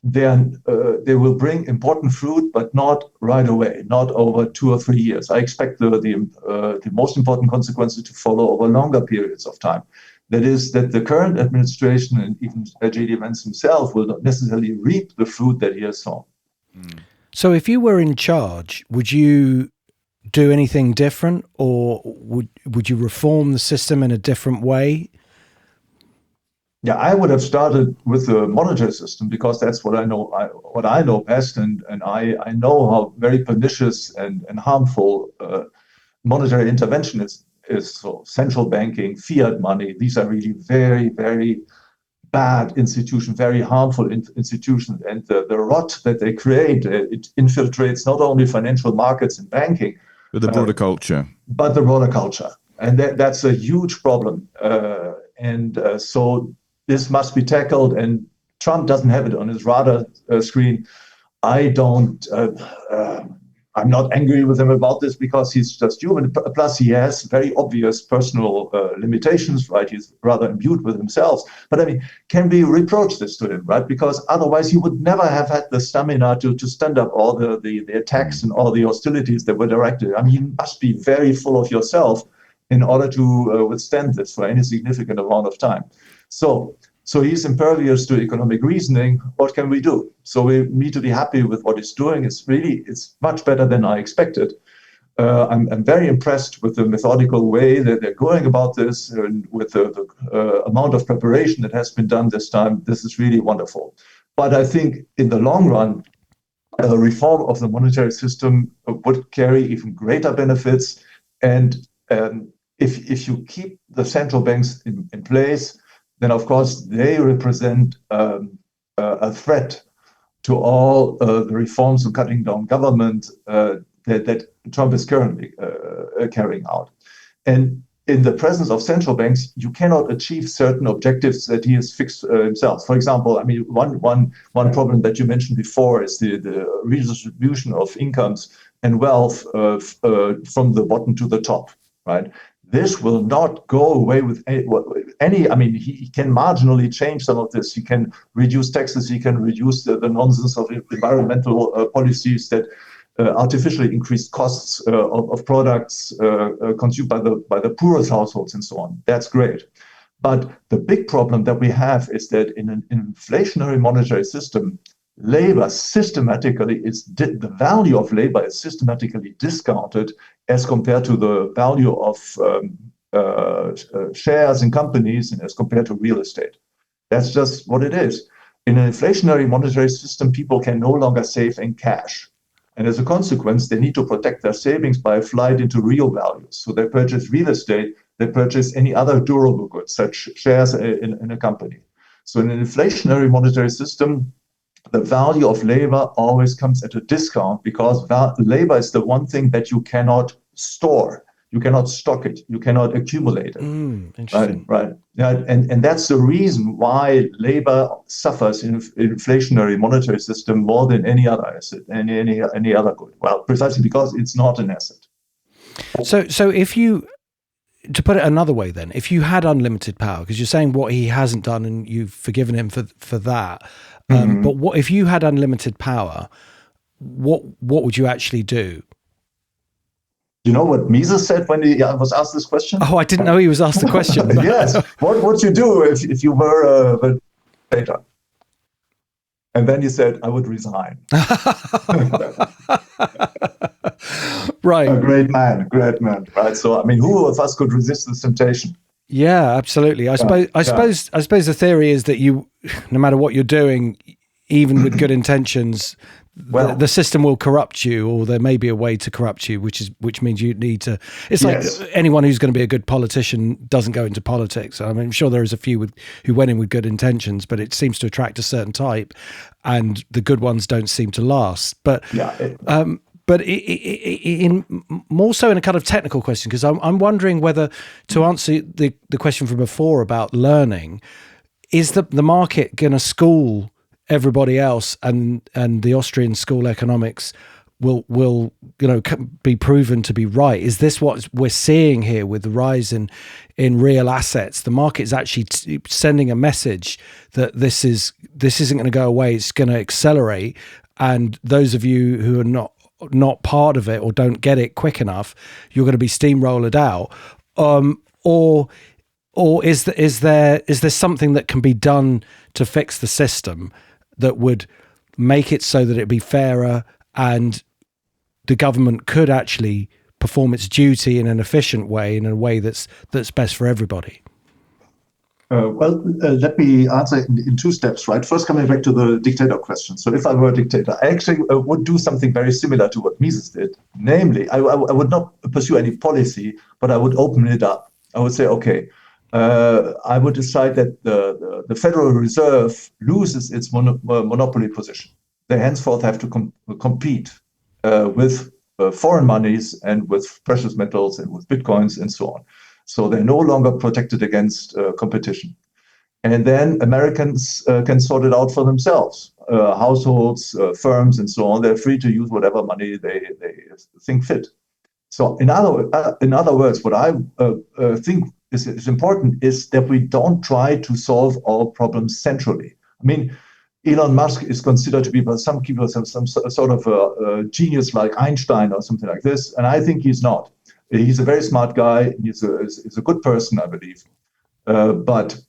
they will bring important fruit, but not right away, not over 2 or 3 years. I expect the most important consequences to follow over longer periods of time. That is, that the current administration and even J.D. Vance himself will not necessarily reap the fruit that he has sown. So if you were in charge, would you do anything different, or would you reform the system in a different way? Yeah, I would have started with the monetary system, because that's what I know best, and I know how very pernicious and harmful monetary intervention is. So central banking, fiat money, these are really very, very bad institutions, very harmful institutions. And the rot that they create, it infiltrates not only financial markets and banking, but the broader culture. But the broader culture. And that's a huge problem. So this must be tackled, and Trump doesn't have it on his radar screen. I'm not angry with him about this, because he's just human. Plus, he has very obvious personal limitations, right? He's rather imbued with himself. But I mean, can we reproach this to him, right? Because otherwise, he would never have had the stamina to stand up all the attacks and all the hostilities that were directed. I mean, you must be very full of yourself in order to withstand this for any significant amount of time. So he's impervious to economic reasoning. What can we do? So we need to be happy with what he's doing. It's much better than I expected. I'm very impressed with the methodical way that they're going about this, and with the amount of preparation that has been done this time. This is really wonderful. But I think in the long run, reform of the monetary system would carry even greater benefits. And if you keep the central banks in place, then of course they represent a threat to all the reforms of cutting down government that Trump is currently carrying out. And in the presence of central banks, you cannot achieve certain objectives that he has fixed himself. For example, I mean, one problem that you mentioned before is the redistribution of incomes and wealth from the bottom to the top, right? This will not go away with any. I mean, he can marginally change some of this. He can reduce taxes. He can reduce the nonsense of environmental policies that artificially increased costs of products consumed by the poorest households and so on. That's great. But the big problem that we have is that in an inflationary monetary system, labor systematically the value of labor is systematically discounted as compared to the value of shares in companies and as compared to real estate. That's just what it is. In an inflationary monetary system, people can no longer save in cash. And as a consequence, they need to protect their savings by a flight into real values. So they purchase real estate, they purchase any other durable goods, such shares in a company. So in an inflationary monetary system, the value of labor always comes at a discount, because labor is the one thing that you cannot store. You cannot stock it. You cannot accumulate it. Interesting. Right. Yeah, and that's the reason why labor suffers in inflationary monetary system more than any other asset, any other good. Well, precisely because it's not an asset. So if you, to put it another way, then, if you had unlimited power, because you're saying what he hasn't done and you've forgiven him for that, but what if you had unlimited power? What would you actually do? You know what Mises said when he was asked this question? Oh, I didn't know he was asked the question. Yes. What would you do if you were a dictator? And then he said, I would resign. Right. A great man. Right. So, I mean, who of us could resist this temptation? Yeah, absolutely. I suppose the theory is that you, no matter what you're doing, even with good intentions, the system will corrupt you, or there may be a way to corrupt you, which means you need to. It's like anyone who's going to be a good politician doesn't go into politics. I mean, I'm sure there is a few who went in with good intentions, but it seems to attract a certain type, and the good ones don't seem to last. But but in more so in a kind of technical question, because I'm wondering whether, to answer the question from before about learning, is the market going to school everybody else, and the Austrian school economics will be proven to be right? Is this what we're seeing here with the rise in real assets? The market is actually sending a message that this isn't going to go away. It's going to accelerate, and those of you who are not part of it or don't get it quick enough, you're going to be steamrolled out. Or is there something that can be done to fix the system that would make it so that it'd be fairer and the government could actually perform its duty in an efficient way, in a way that's best for everybody? Let me answer in two steps, right? First, coming back to the dictator question. So if I were a dictator, I actually would do something very similar to what Mises did. Namely, I would not pursue any policy, but I would open it up. I would say, okay, I would decide that the Federal Reserve loses its monopoly position. They henceforth have to compete with foreign monies and with precious metals and with bitcoins and so on. So they're no longer protected against competition. And then Americans can sort it out for themselves. Households, firms, and so on, they're free to use whatever money they think fit. So in other words, what I think is important is that we don't try to solve all problems centrally. I mean, Elon Musk is considered to be by some people some sort of a genius like Einstein or something like this, and I think he's not. He's a very smart guy. He's a good person, I believe. But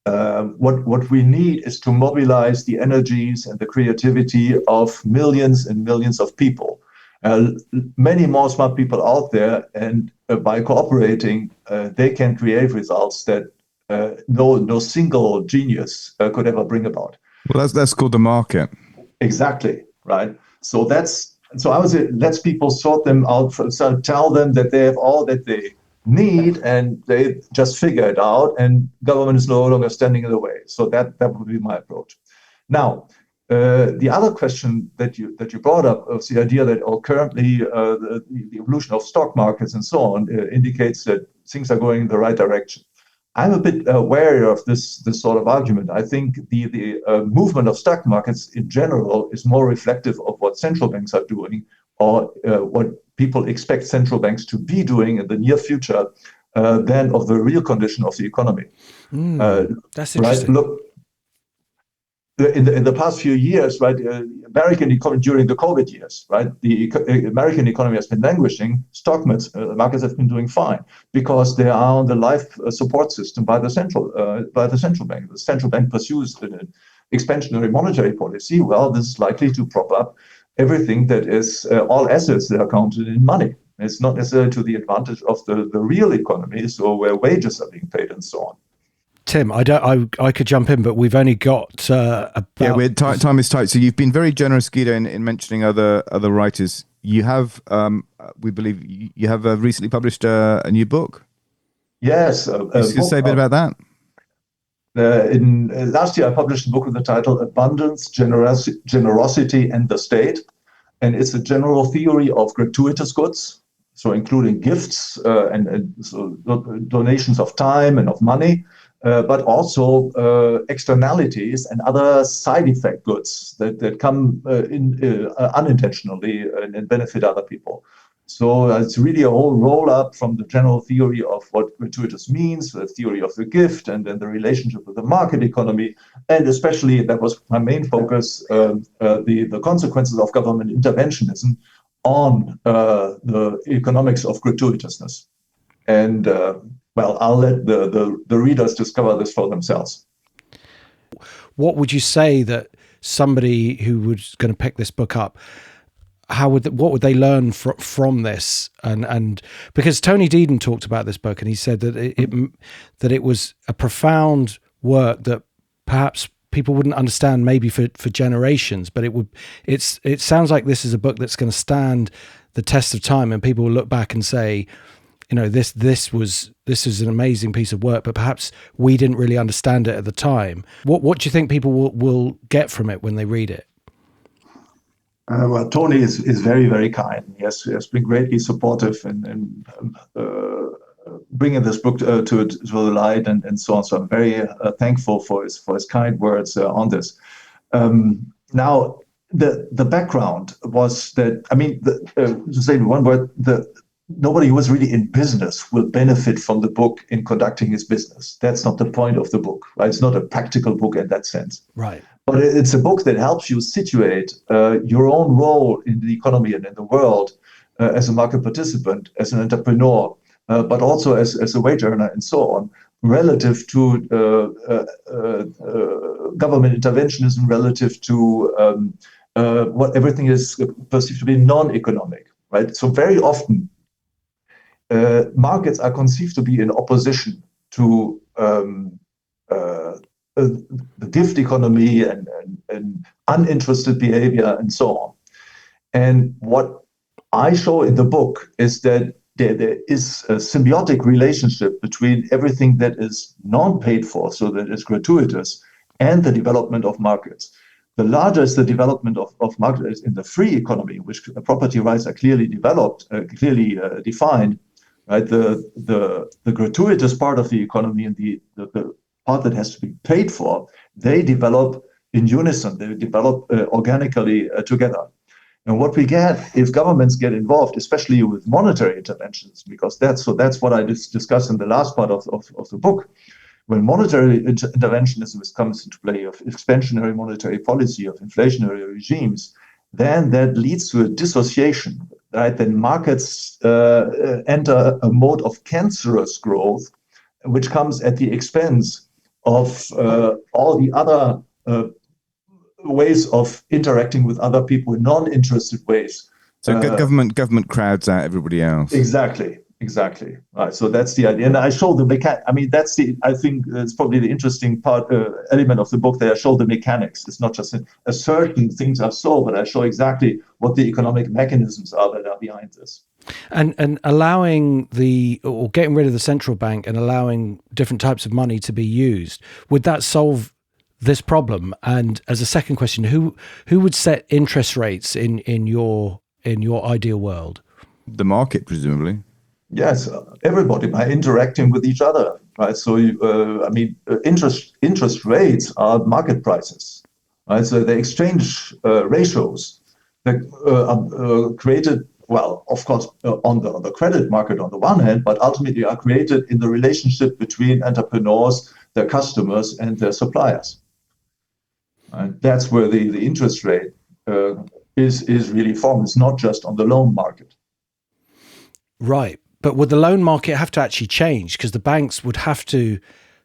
what we need is to mobilize the energies and the creativity of millions and millions of people. Many more smart people out there, and by cooperating, they can create results that no single genius could ever bring about. Well, that's called the market. Exactly, right? So I would say let's people sort them out. So tell them that they have all that they need, and they just figure it out, and government is no longer standing in the way. So that would be my approach. Now, the other question that you brought up was the idea that currently the evolution of stock markets and so on indicates that things are going in the right direction. I'm a bit wary of this sort of argument. I think the movement of stock markets in general is more reflective of what central banks are doing, or what people expect central banks to be doing in the near future, than of the real condition of the economy. That's interesting. Right? Look, in the past few years, right, American economy during the COVID years, right, the American economy has been languishing. Stock markets have been doing fine because they are on the life support system by the central bank. The central bank pursues an expansionary monetary policy. Well, this is likely to prop up everything that is all assets that are counted in money. It's not necessarily to the advantage of the real economy, so where wages are being paid and so on. Tim, I could jump in, but we've only got about... time is tight. So you've been very generous, Guido, in mentioning other writers. You have, we believe, you have recently published a new book. Yes. Can you say a bit about that? Last year, I published a book with the title "Abundance, Generosity, and the State," and it's a general theory of gratuitous goods, so including gifts and so donations of time and of money. But also externalities and other side effect goods that come unintentionally and benefit other people. So it's really a whole roll up from the general theory of what gratuitous means, the theory of the gift, and then the relationship with the market economy, and especially, that was my main focus, the consequences of government interventionism on the economics of gratuitousness. And well, I'll let the readers discover this for themselves. What would you say that somebody who was going to pick this book up, what would they learn from this? And because Tony Deedon talked about this book, and he said that it was a profound work that perhaps people wouldn't understand maybe for generations, but it sounds like this is a book that's going to stand the test of time, and people will look back and say, you know, this was an amazing piece of work, but perhaps we didn't really understand it at the time. What do you think people will get from it when they read it? Well, Tony is very, very kind. He has been greatly supportive in bringing this book to the light and so on. So I'm very thankful for his kind words on this. Now, the background was that, I mean, to say in one word, nobody who was really in business will benefit from the book in conducting his business. That's not the point of the book, right? It's not a practical book in that sense. Right. But it's a book that helps you situate your own role in the economy and in the world as a market participant, as an entrepreneur, but also as a wage earner and so on, relative to government interventionism, relative to what everything is perceived to be non-economic, right? So very often, markets are conceived to be in opposition to the gift economy and uninterested behavior and so on. And what I show in the book is that there is a symbiotic relationship between everything that is non-paid for, so that is gratuitous, and the development of markets. The larger is the development of markets in the free economy, in which property rights are clearly developed, clearly defined. Right, the gratuitous part of the economy and the part that has to be paid for, they develop in unison. They develop organically together. And what we get if governments get involved, especially with monetary interventions, because that's what I discussed in the last part of the book. When monetary interventionism comes into play, of expansionary monetary policy, of inflationary regimes, then that leads to a dissociation, right? Then markets enter a mode of cancerous growth, which comes at the expense of all the other ways of interacting with other people in non-interested ways. So government crowds out everybody else. Exactly. Right. So that's the idea. And I show the mechanics. I mean, I think it's probably the interesting part, element of the book that I show the mechanics. It's not just a certain things are so, but I show exactly what the economic mechanisms are that are behind this. And allowing or getting rid of the central bank and allowing different types of money to be used, would that solve this problem? And as a second question, who would set interest rates in your ideal world? The market, presumably. Yes, everybody by interacting with each other, right? So, interest rates are market prices, right? So the exchange ratios that are created, well, of course, on the credit market on the one hand, but ultimately are created in the relationship between entrepreneurs, their customers, and their suppliers. And that's where the interest rate is really formed. It's not just on the loan market. Right. But would the loan market have to actually change? Because the banks would have to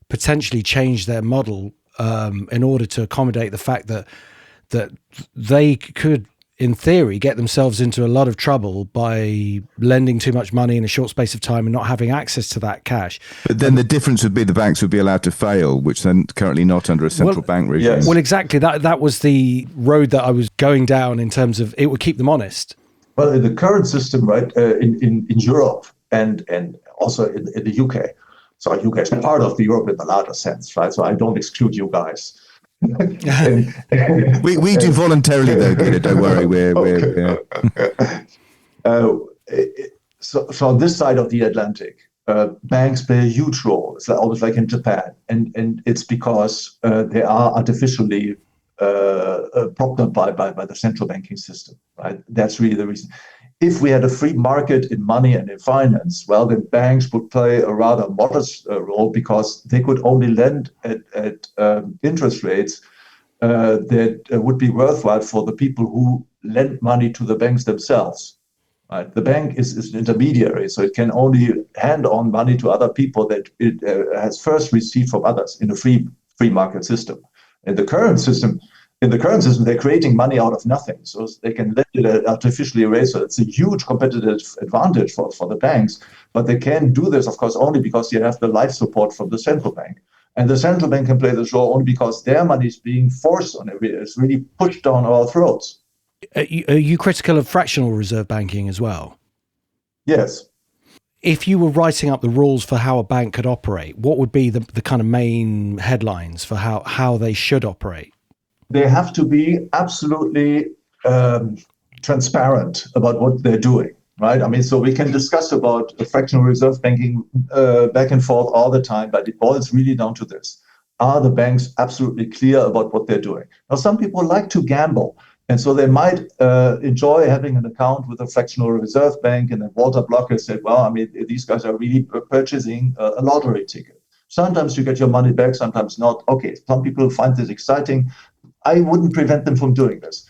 potentially change their model in order to accommodate the fact that they could, in theory, get themselves into a lot of trouble by lending too much money in a short space of time and not having access to that cash. But then the difference would be the banks would be allowed to fail, which then currently not under a central bank regime. Yes. Well, exactly. That was the road that I was going down in terms of it would keep them honest. Well, in the current system, right, in Europe and also in the UK. So UK is part of the Europe in the larger sense, right? So I don't exclude you guys. We do voluntarily though, Guido. Don't worry. So on this side of the Atlantic, banks play a huge role. It's almost like in Japan, and it's because they are artificially propped up by the central banking system, right? That's really the reason. If we had a free market in money and in finance, well, then banks would play a rather modest role because they could only lend at interest rates that would be worthwhile for the people who lend money to the banks themselves. Right? The bank is an intermediary, so it can only hand on money to other people that it has first received from others in a free market system. In the current system, they're creating money out of nothing, so they can let it artificially raise. So it's a huge competitive advantage for the banks, but they can do this, of course, only because you have the life support from the central bank. And the central bank can play this role only because their money is being forced on it. It's really pushed down our throats. Are you critical of fractional reserve banking as well? Yes. If you were writing up the rules for how a bank could operate, what would be the kind of main headlines for how they should operate? They have to be absolutely transparent about what they're doing, right? I mean, so we can discuss about fractional reserve banking back and forth all the time, but it boils really down to this. Are the banks absolutely clear about what they're doing? Now, some people like to gamble, and so they might enjoy having an account with a fractional reserve bank, and then Walter Blocker said, well, I mean, these guys are really purchasing a lottery ticket. Sometimes you get your money back, sometimes not. Okay, some people find this exciting. I wouldn't prevent them from doing this.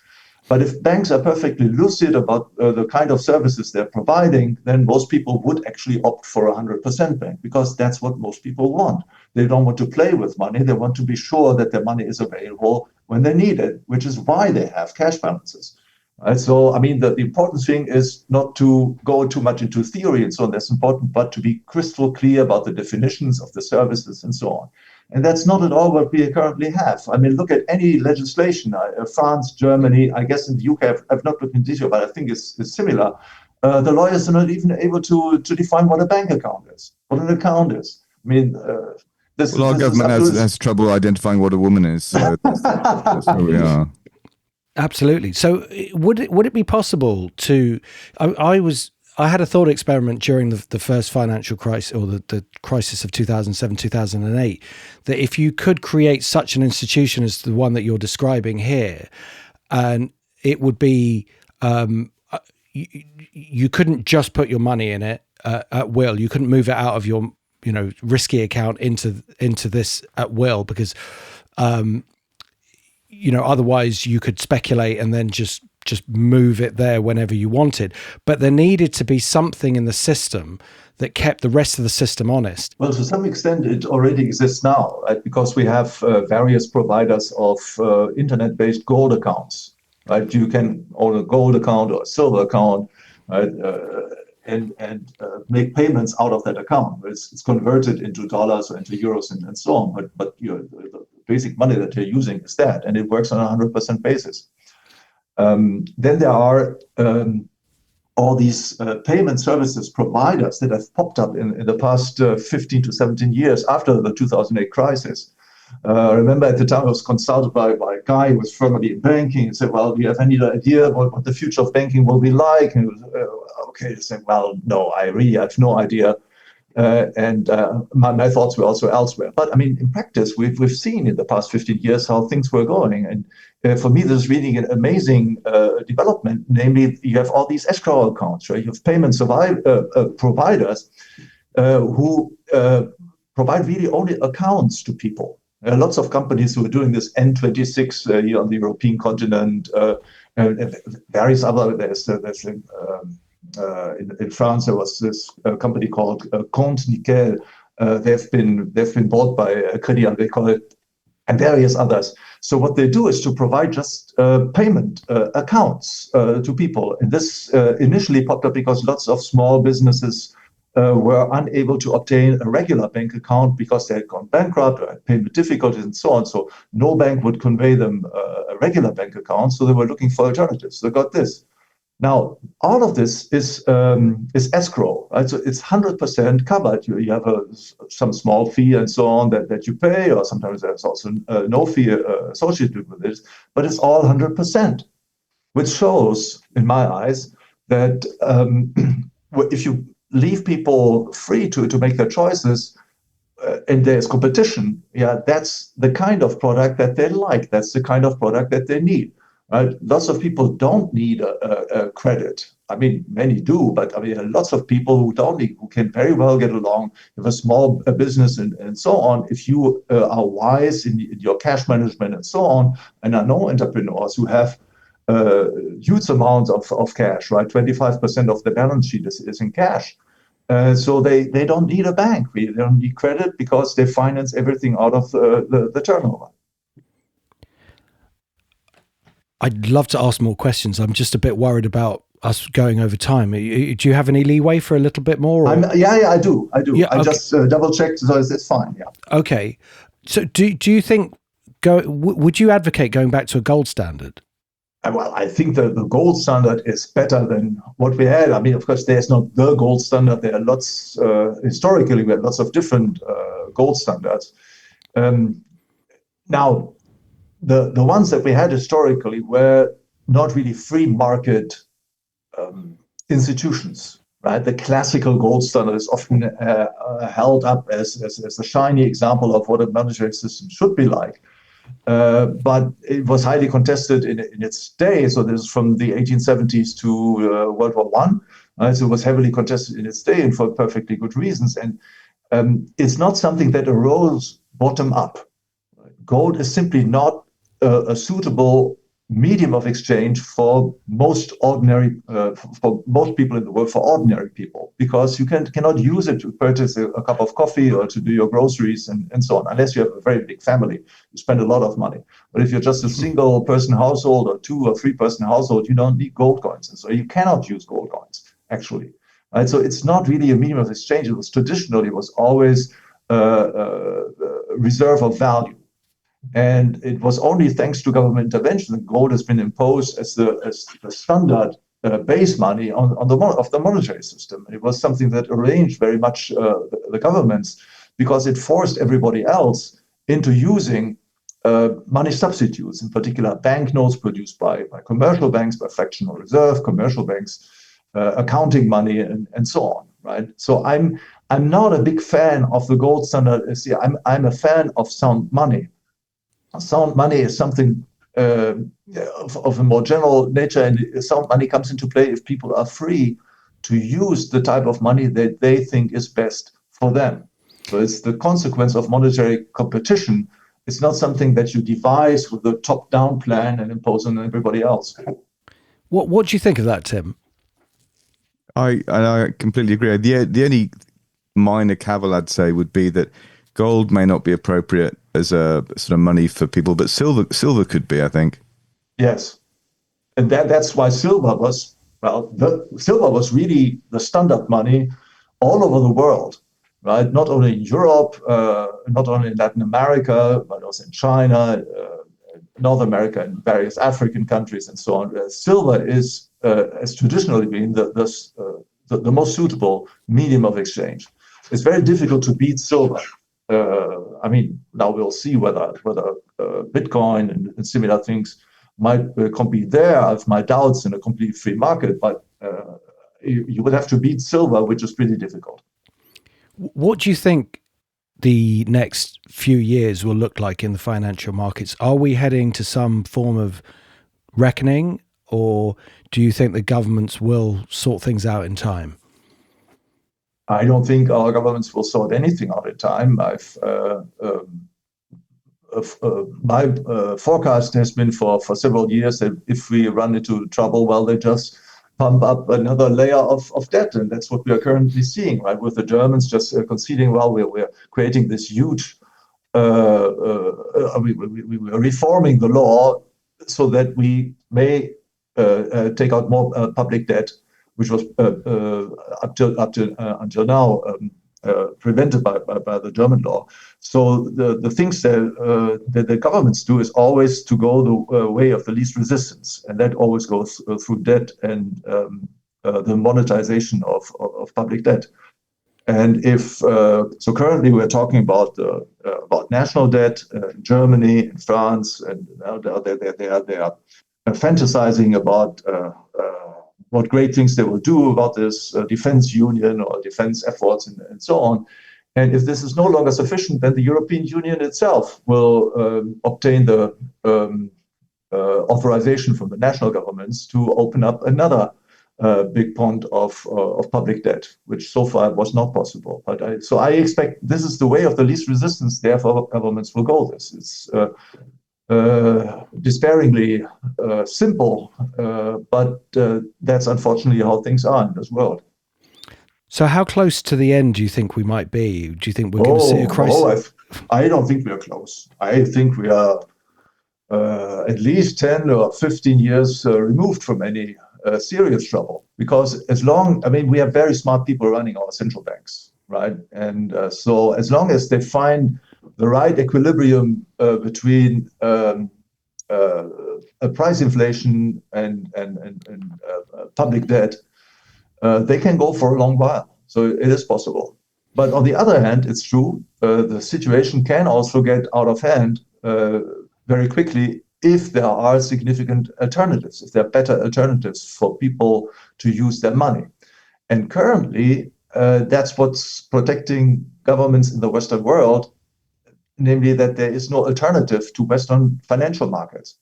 But if banks are perfectly lucid about the kind of services they're providing, then most people would actually opt for 100% bank because that's what most people want. They don't want to play with money. They want to be sure that their money is available when they need it, which is why they have cash balances. Right? So, I mean, the important thing is not to go too much into theory and so on. That's important, but to be crystal clear about the definitions of the services and so on. And that's not at all what we currently have. I mean, look at any legislation, France, Germany, I guess in the UK, I've not looked in detail, but I think it's similar. The lawyers are not even able to define what a bank account is, what an account is. I mean, our government has trouble identifying what a woman is. So that's where we are. Absolutely. So would it be possible to, I had a thought experiment during the first financial crisis or the crisis of 2007, 2008, that if you could create such an institution as the one that you're describing here, and it would be, you couldn't just put your money in it at will. You couldn't move it out of your, risky account into this at will because, otherwise you could speculate and then just move it there whenever you wanted. But there needed to be something in the system that kept the rest of the system honest. Well, to some extent, it already exists now, right? Because we have various providers of internet-based gold accounts. right? You can own a gold account or a silver account, right? And make payments out of that account. It's converted into dollars or into euros and so on. But the basic money that you're using is that, and it works on a 100% basis. Then there are all these payment services providers that have popped up in the past 15 to 17 years after the 2008 crisis. I remember at the time I was consulted by a guy who was formerly in banking and said, well, do you have any idea what the future of banking will be like? And it was, okay, I said, well, no, I really have no idea. And my thoughts were also elsewhere. But I mean, in practice, we've seen in the past 15 years how things were going. And for me, this is really an amazing development. Namely, you have all these escrow accounts, right? You have payment providers who provide really only accounts to people. Lots of companies who are doing this N26 here on the European continent, and various other. There's in France there was this company called Compte Nickel. They've been bought by Crédit Agricole and various others. So what they do is to provide just payment accounts to people. And this initially popped up because lots of small businesses were unable to obtain a regular bank account because they had gone bankrupt or had payment difficulties and so on. So no bank would convey them a regular bank account. So they were looking for alternatives. So they got this. Now, all of this is escrow, right? So it's 100% covered. You have some small fee and so on that you pay, or sometimes there's also no fee associated with this, but it's all 100%, which shows, in my eyes, that if you leave people free to make their choices, and there's competition, that's the kind of product that they like. That's the kind of product that they need. Right? Lots of people don't need a credit. I mean, many do, but I mean, lots of people who don't need, who can very well get along with a small business and so on. If you are wise in your cash management and so on, and I know entrepreneurs who have huge amounts of cash, right? 25% of the balance sheet is in cash. So they don't need a bank. They don't need credit because they finance everything out of the turnover. I'd love to ask more questions. I'm just a bit worried about us going over time. Do you have any leeway for a little bit more? Yeah, I do. Yeah, I just double checked, so it's fine. Yeah. Okay. So do you think would you advocate going back to a gold standard? Well, I think the gold standard is better than what we had. I mean, of course, there's not the gold standard. There are lots, historically, we had lots of different gold standards. Now, the ones that we had historically were not really free market institutions, right? The classical gold standard is often held up as a shiny example of what a monetary system should be like. But it was highly contested in its day. So this is from the 1870s to World War I. So it was heavily contested in its day, and for perfectly good reasons. And it's not something that arose bottom up. Gold is simply not a suitable medium of exchange for most ordinary, for most people in the world, for ordinary people, because you cannot use it to purchase a cup of coffee or to do your groceries and so on, unless you have a very big family. You spend a lot of money. But if you're just a single person household or 2 or 3 person household, you don't need gold coins. And so you cannot use gold coins, actually. Right? So it's not really a medium of exchange. It was traditionally, it was always a reserve of value. And it was only thanks to government intervention that gold has been imposed as the standard base money of the monetary system. It was something that arranged very much the governments, because it forced everybody else into using money substitutes, in particular banknotes produced by commercial banks, by fractional reserve, commercial banks, accounting money, and so on. Right. So I'm not a big fan of the gold standard. I'm a fan of sound money. Sound money is something of a more general nature, and sound money comes into play if people are free to use the type of money that they think is best for them. So it's the consequence of monetary competition. It's not something that you devise with a top-down plan and impose on everybody else. What do you think of that, Tim? I completely agree. The only minor caveat I'd say would be that gold may not be appropriate as a sort of money for people, but silver could be, I think. Yes. and that's why silver was, silver was really the standard money all over the world, right? Not only in Europe, not only in Latin America, but also in China, North America, and various African countries, and so on. Silver has traditionally been the most suitable medium of exchange. It's very difficult to beat silver. I mean, now we'll see whether Bitcoin and similar things might compete there. I have my doubts in a complete free market, but you would have to beat silver, which is pretty difficult. What do you think the next few years will look like in the financial markets? Are we heading to some form of reckoning, or do you think the governments will sort things out in time? I don't think our governments will sort anything out in time. My forecast has been for several years that if we run into trouble, well, they just pump up another layer of debt. And that's what we are currently seeing, right? With the Germans just conceding, well, we're creating this huge, we're reforming the law so that we may take out more public debt, which was until now prevented by the German law. So the things that the governments do is always to go the way of the least resistance, and that always goes through debt and the monetization of public debt. And if so, currently we're talking about national debt in Germany, in France, and they are fantasizing about what great things they will do about this defense union or defense efforts and so on. And if this is no longer sufficient, then the European Union itself will obtain the authorization from the national governments to open up another big pond of public debt, which so far was not possible. But so I expect this is the way of the least resistance. Therefore, governments will go this. It's despairingly simple, but that's unfortunately how things are in this world. So how close to the end do you think we might be? Do you think we're going to see a crisis? I don't think we are close. I think we are at least 10 or 15 years removed from any serious trouble. Because we have very smart people running our central banks, right? And so as long as they find the right equilibrium between price inflation and public debt, they can go for a long while. So it is possible. But on the other hand, it's true, the situation can also get out of hand very quickly if there are significant alternatives, if there are better alternatives for people to use their money. And currently, that's what's protecting governments in the Western world, namely that there is no alternative to Western financial markets.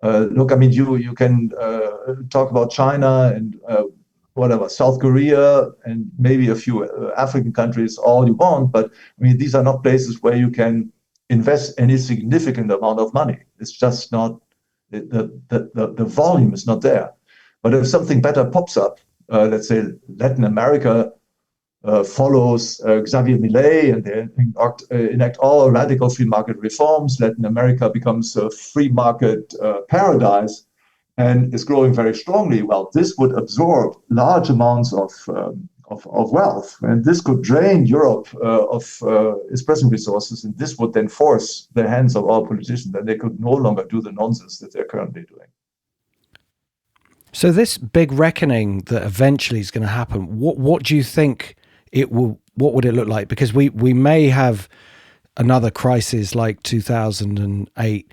Look, I mean, you can talk about China and South Korea and maybe a few African countries all you want, but I mean, these are not places where you can invest any significant amount of money. It's just not, the volume is not there. But if something better pops up, let's say Latin America follows Xavier Milei and they enact all radical free market reforms, Latin America becomes a free market paradise and is growing very strongly, well, this would absorb large amounts of wealth, and this could drain Europe of its present resources, and this would then force the hands of our politicians that they could no longer do the nonsense that they're currently doing. So this big reckoning that eventually is going to happen, what do you think it will? What would it look like? Because we may have another crisis like 2008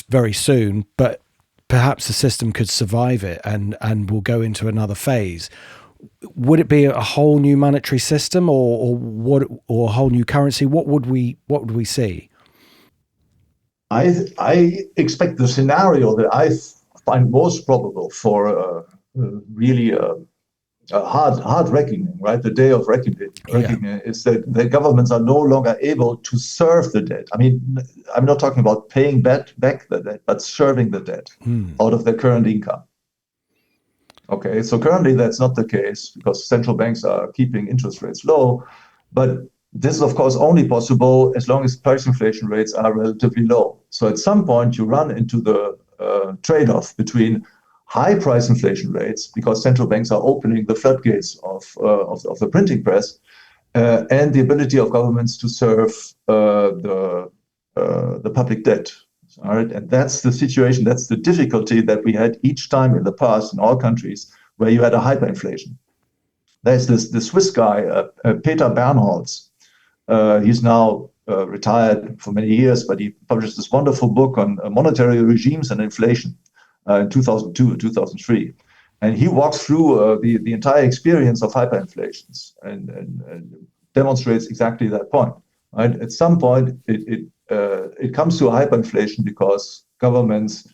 very soon, but perhaps the system could survive it and will go into another phase. Would it be a whole new monetary system or a whole new currency? What would we see? I expect the scenario that I find most probable for really a hard reckoning, right? The day of reckoning is that the governments are no longer able to serve the debt. I mean, I'm not talking about paying back the debt, but serving the debt out of their current income. Okay, so currently that's not the case because central banks are keeping interest rates low, but this is of course only possible as long as price inflation rates are relatively low. So at some point you run into the trade-off between high price inflation rates because central banks are opening the floodgates of the printing press, and the ability of governments to serve the public debt. All right, and that's the situation. That's the difficulty that we had each time in the past in all countries where you had a hyperinflation. There's the Swiss guy, Peter Bernholz. He's now retired for many years, but he published this wonderful book on monetary regimes and inflation in 2002 and 2003. And he walks through the entire experience of hyperinflations and demonstrates exactly that point. Right? At some point, it comes to a hyperinflation because governments,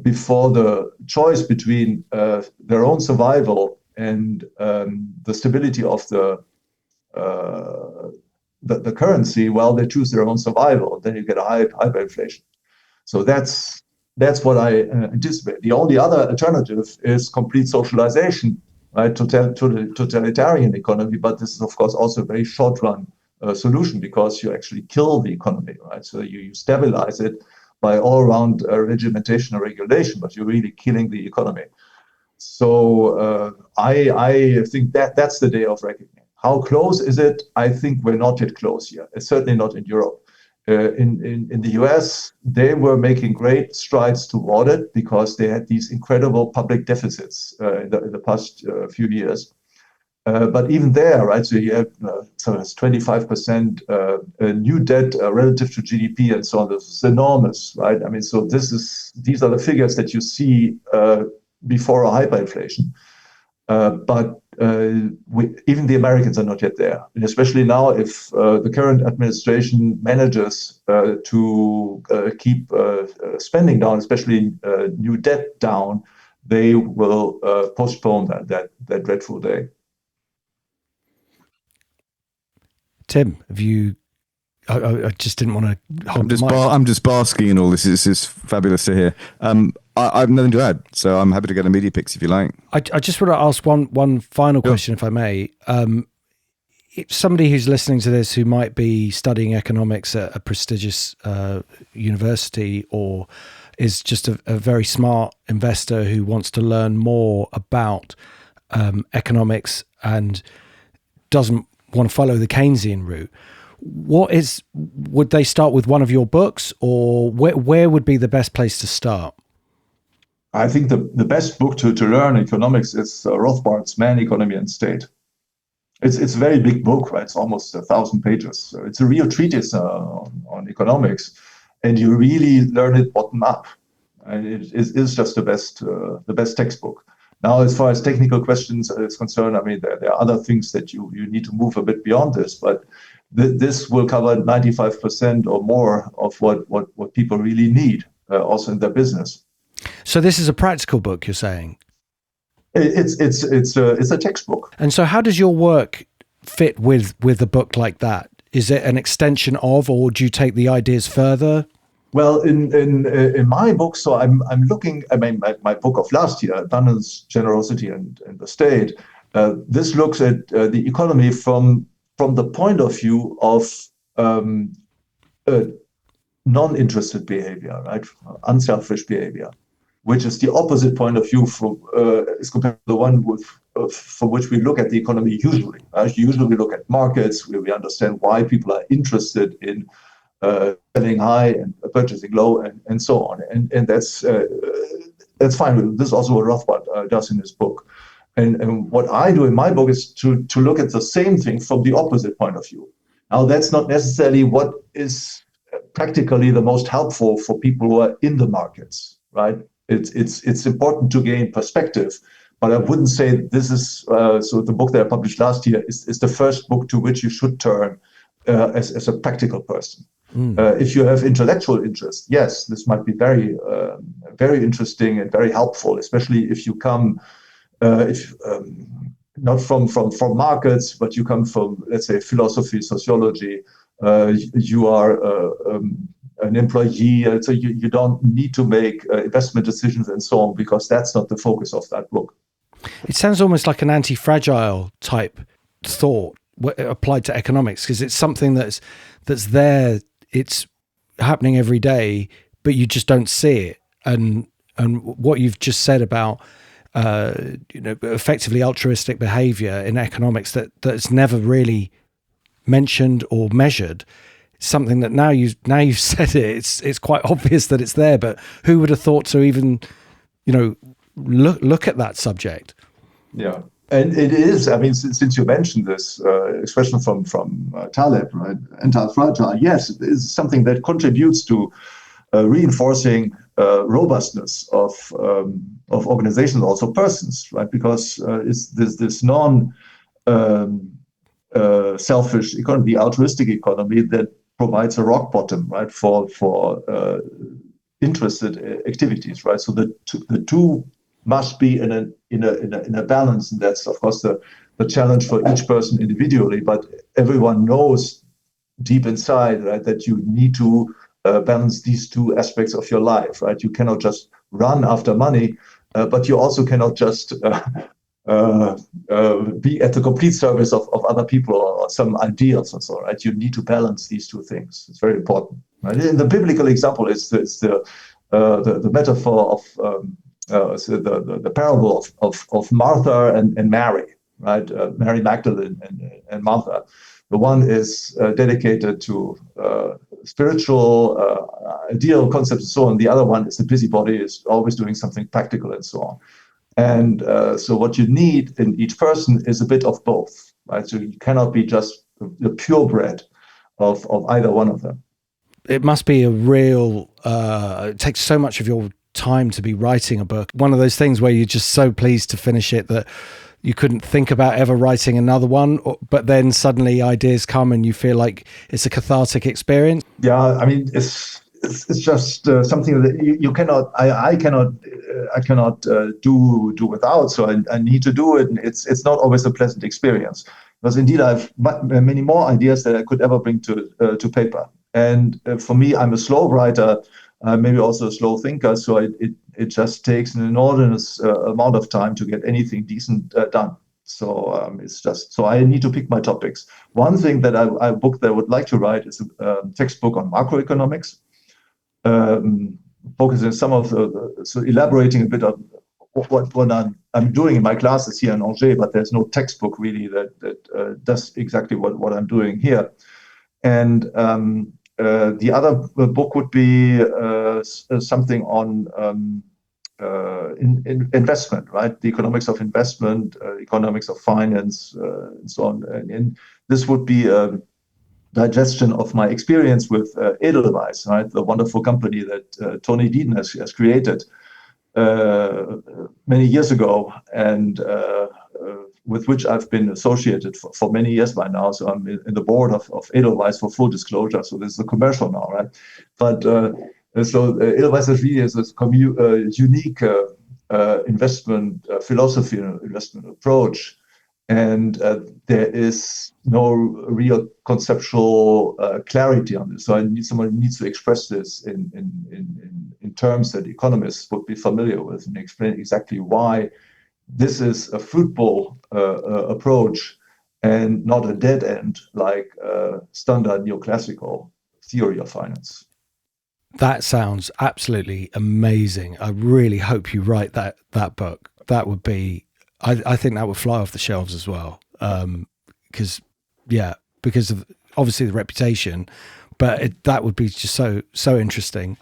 before the choice between their own survival and the stability of the currency, well, they choose their own survival. Then you get a hyperinflation. So that's what I anticipate. The only other alternative is complete socialization, right, to the totalitarian economy. But this is, of course, also a very short-run solution because you actually kill the economy, right? So you stabilize it by all-around regimentation or regulation, but you're really killing the economy. So I think that's the day of reckoning. How close is it? I think we're not yet close here. It's certainly not in Europe. In the US, they were making great strides toward it because they had these incredible public deficits in the past few years. But even there, right, so you have so it's 25% new debt relative to GDP and so on. This is enormous, right? I mean, so these are the figures that you see before a hyperinflation. But even the Americans are not yet there, and especially now, if the current administration manages to keep spending down, especially new debt down, they will postpone that dreadful day. Tim, have you? I just didn't want to hold. I'm just basking in all this. This is fabulous to hear. I've nothing to add, so I'm happy to get a media picks if you like. I just want to ask one final question, if I may. If somebody who's listening to this who might be studying economics at a prestigious university, or is just a very smart investor who wants to learn more about economics and doesn't want to follow the Keynesian route, would they start with one of your books, or where would be the best place to start? I think the best book to learn economics is Rothbard's Man, Economy and State. It's a very big book, right? It's almost 1,000 pages. So it's a real treatise on economics, and you really learn it bottom up. And it is just the best textbook. Now, as far as technical questions is concerned, I mean, there are other things that you need to move a bit beyond this, but this will cover 95% or more of what people really need, also in their business. So this is a practical book, you're saying? It's a textbook. And so how does your work fit with a book like that? Is it an extension of, or do you take the ideas further? Well, in my book, so I'm looking. I mean, my book of last year, Abundance, Generosity, and the State. This looks at the economy from the point of view of non-interested behavior, right? Unselfish behavior, which is the opposite point of view as compared to the one from which we look at the economy usually. Usually we look at markets where we understand why people are interested in selling high and purchasing low and so on. And that's fine. This is also what Rothbard does in his book. And what I do in my book is to look at the same thing from the opposite point of view. Now, that's not necessarily what is practically the most helpful for people who are in the markets, right? It's important to gain perspective, but I wouldn't say this is, so the book that I published last year is the first book to which you should turn as a practical person. If you have intellectual interest, yes, this might be very, very interesting and very helpful, especially if you come, not from markets, but you come from, let's say, philosophy, sociology. You are an employee, so you don't need to make investment decisions and so on, because that's not the focus of that book. It sounds almost like an anti-fragile type thought applied to economics, because it's something that's there, it's happening every day, but you just don't see it. And and what you've just said about effectively altruistic behavior in economics that's never really mentioned or measured. Something that now you've said it's quite obvious that it's there, but who would have thought to even look at that subject? Yeah, and it is. I mean, since you mentioned this expression from Taleb, right? Anti-fragile. Yes, it is something that contributes to reinforcing robustness of organizations, also persons, right? Because it's this selfish economy, the altruistic economy, that provides a rock bottom, right, for interested activities, right? So the two must be in a balance, and that's of course the challenge for each person individually. But everyone knows deep inside, right, that you need to balance these two aspects of your life, right? You cannot just run after money, but you also cannot just be at the complete service of other people or some ideals and so on, right? You need to balance these two things. It's very important, right? And the biblical example is the metaphor of the parable of Martha and Mary, right? Mary Magdalene and Martha. The one is dedicated to spiritual, ideal concepts and so on. The other one is the busybody, is always doing something practical and so on. And so what you need in each person is a bit of both, right? So you cannot be just the purebred of either one of them. It must be a real, it takes so much of your time to be writing a book. One of those things where you're just so pleased to finish it that you couldn't think about ever writing another one, but then suddenly ideas come and you feel like it's a cathartic experience. Yeah, I mean, it's just something that you cannot, I cannot do without. So I need to do it. And it's not always a pleasant experience, because indeed I have many more ideas that I could ever bring to paper. And for me, I'm a slow writer, maybe also a slow thinker. So it just takes an inordinate amount of time to get anything decent done. So it's just, so I need to pick my topics. One thing that I book that I would like to write is a textbook on macroeconomics. Focusing some of so elaborating a bit on what I'm doing in my classes here in Angers, but there's no textbook really that does exactly what I'm doing here. And the other book would be something on investment, right? The economics of investment, economics of finance, and so on. And this would be digestion of my experience with Edelweiss, right? The wonderful company that Tony Deaton has created many years ago, and with which I've been associated for many years by now. So I'm in the board of Edelweiss, for full disclosure. So this is a commercial now, right? But so Edelweiss is really a unique investment philosophy and investment approach. And there is no real conceptual clarity on this. So I need someone who needs to express this in terms that economists would be familiar with, and explain exactly why this is a fruitful approach and not a dead end like standard neoclassical theory of finance. That sounds absolutely amazing. I really hope you write that book. That would be, I think that would fly off the shelves as well. Because of obviously the reputation, but that would be just so interesting.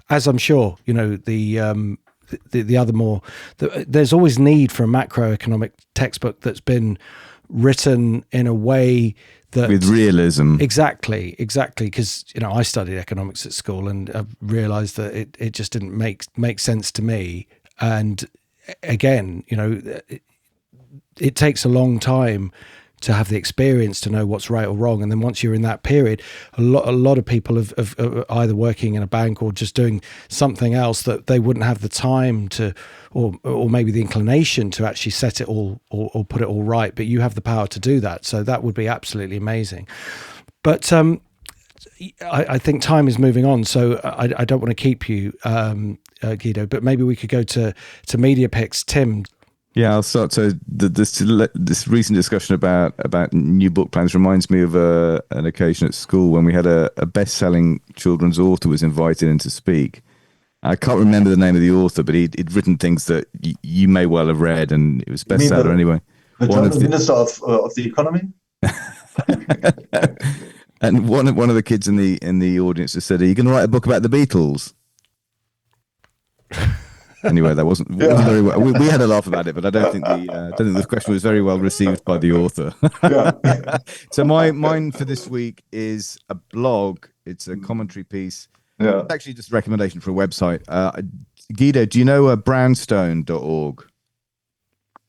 As I'm sure, the other more, there's always need for a macroeconomic textbook that's been written in a way that with realism. Exactly. Because I studied economics at school, and I realised that it just didn't make sense to me. And again, it takes a long time to have the experience to know what's right or wrong. And then once you're in that period, a lot of people have either working in a bank or just doing something else that they wouldn't have the time to, or maybe the inclination to actually set it all or put it all right. But you have the power to do that. So that would be absolutely amazing. But I think time is moving on. So I don't want to keep you, Guido, but maybe we could go to media picks. Tim. Yeah, I'll start. So this recent discussion about new book plans reminds me of an occasion at school when we had a best-selling children's author was invited in to speak, I can't remember the name of the author, but he'd written things that you may well have read, and it was You mean bestseller anyway. the German Minister of the Economy? And one of the kids in the audience just said, "Are you going to write a book about the Beatles?" Anyway, that wasn't very well. We had a laugh about it, but I don't think the question was very well received by the author. So mine for this week is a blog. It's a commentary piece. Yeah. It's actually just a recommendation for a website. Guido, do you know brownstone.org?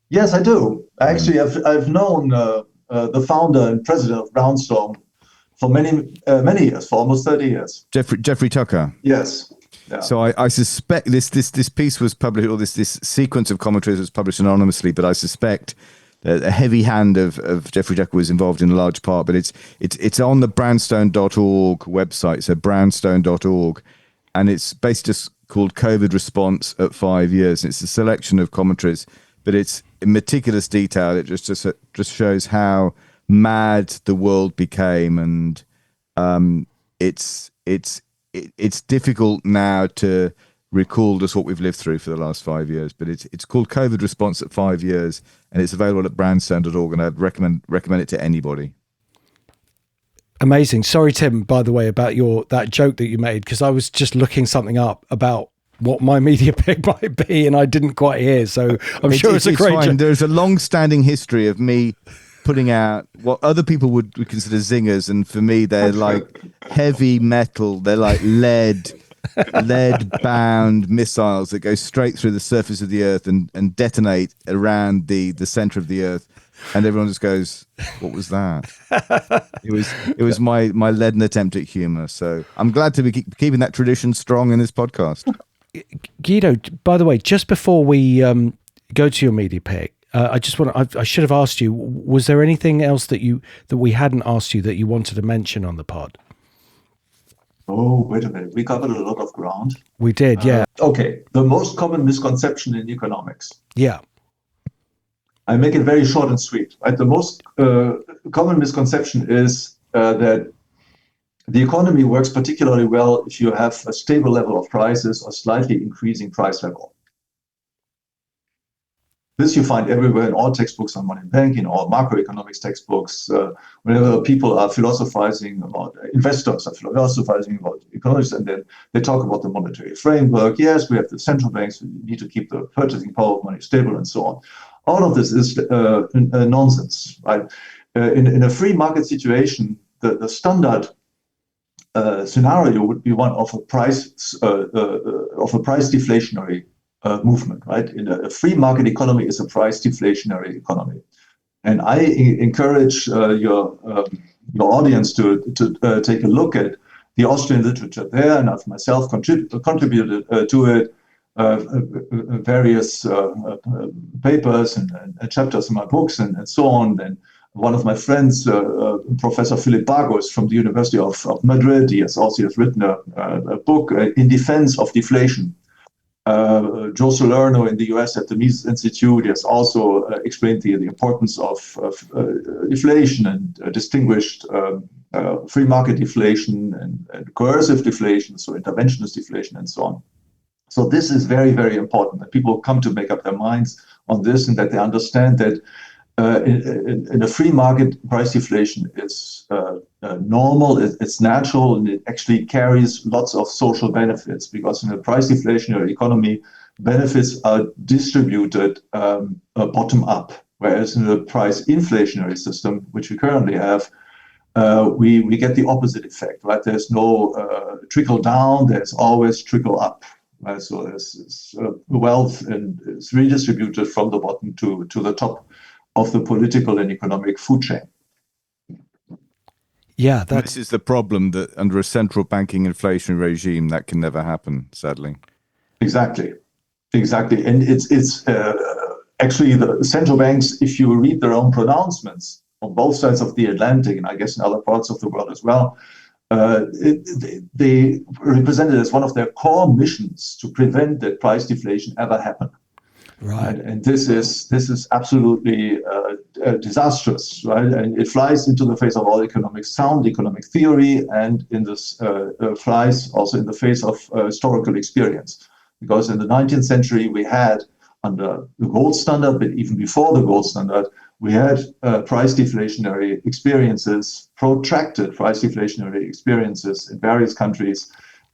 Yes, I do. Actually, I've known the founder and president of Brownstone for many years, for almost 30 years. Jeffrey Tucker. Yes. Yeah. So I suspect this piece was published, or this sequence of commentaries was published anonymously, but I suspect that a heavy hand of Jeffrey Tucker was involved in a large part. But it's on the brownstone.org website, so brownstone.org, and it's basically just called COVID Response at 5 years. It's a selection of commentaries, but it's in meticulous detail. It just shows how mad the world became, and it's difficult now to recall just what we've lived through for the last 5 years, but it's called COVID Response at 5 years, and it's available at brownstone.org, and I'd recommend it to anybody. Amazing. Sorry, Tim, by the way, about that joke that you made, because I was just looking something up about what my media pick might be, and I didn't quite hear. So I'm sure it's a great joke. There's a long-standing history of me putting out what other people would consider zingers, and for me they're like heavy metal. They're like lead bound missiles that go straight through the surface of the earth and detonate around the center of the earth, and everyone just goes, what was that? It was my leaden attempt at humor. So I'm glad to be keeping that tradition strong in this podcast. Guido, by the way, just before we go to your media pick, I should have asked you, was there anything else that we hadn't asked you that you wanted to mention on the pod? Oh, wait a minute. We covered a lot of ground. We did, yeah. Okay. The most common misconception in economics. Yeah. I make it very short and sweet. Right? The most common misconception is that the economy works particularly well if you have a stable level of prices or slightly increasing price level. This you find everywhere in all textbooks on money and banking, all macroeconomics textbooks. Whenever people are philosophizing about, investors are philosophizing about economics, and then they talk about the monetary framework. Yes, we have the central banks, we need to keep the purchasing power of money stable and so on. All of this is nonsense, right? In a free market situation, the standard scenario would be one of a price deflationary movement, right? In a free market economy is a price deflationary economy, and I encourage your audience to take a look at the Austrian literature there, and I've myself contributed to it, various papers and chapters in my books and so on. And one of my friends, Professor Philip Bagos from the University of Madrid, he has written a book in defense of deflation. Joe Salerno in the US at the Mises Institute has also explained the importance of deflation and distinguished free market deflation and coercive deflation, so interventionist deflation and so on. So this is very, very important that people come to make up their minds on this, and that they understand that in a free market, price deflation is normal, it's natural, and it actually carries lots of social benefits, because in a price deflationary economy, benefits are distributed bottom up, whereas in a price inflationary system, which we currently have, we get the opposite effect, right? There's no trickle down, there's always trickle up. Right? So there's wealth, and it's redistributed from the bottom to the top of the political and economic food chain. Yeah, this is the problem, that under a central banking inflation regime, that can never happen, sadly. Exactly, and it's actually the central banks, if you read their own pronouncements on both sides of the Atlantic, and I guess in other parts of the world as well, they represented as one of their core missions to prevent that price deflation ever happen. Right. And this is absolutely disastrous, right? And it flies into the face of all sound economic theory, and in this flies also in the face of historical experience. Because in the 19th century, we had, under the gold standard, but even before the gold standard, we had price deflationary experiences, protracted price deflationary experiences in various countries.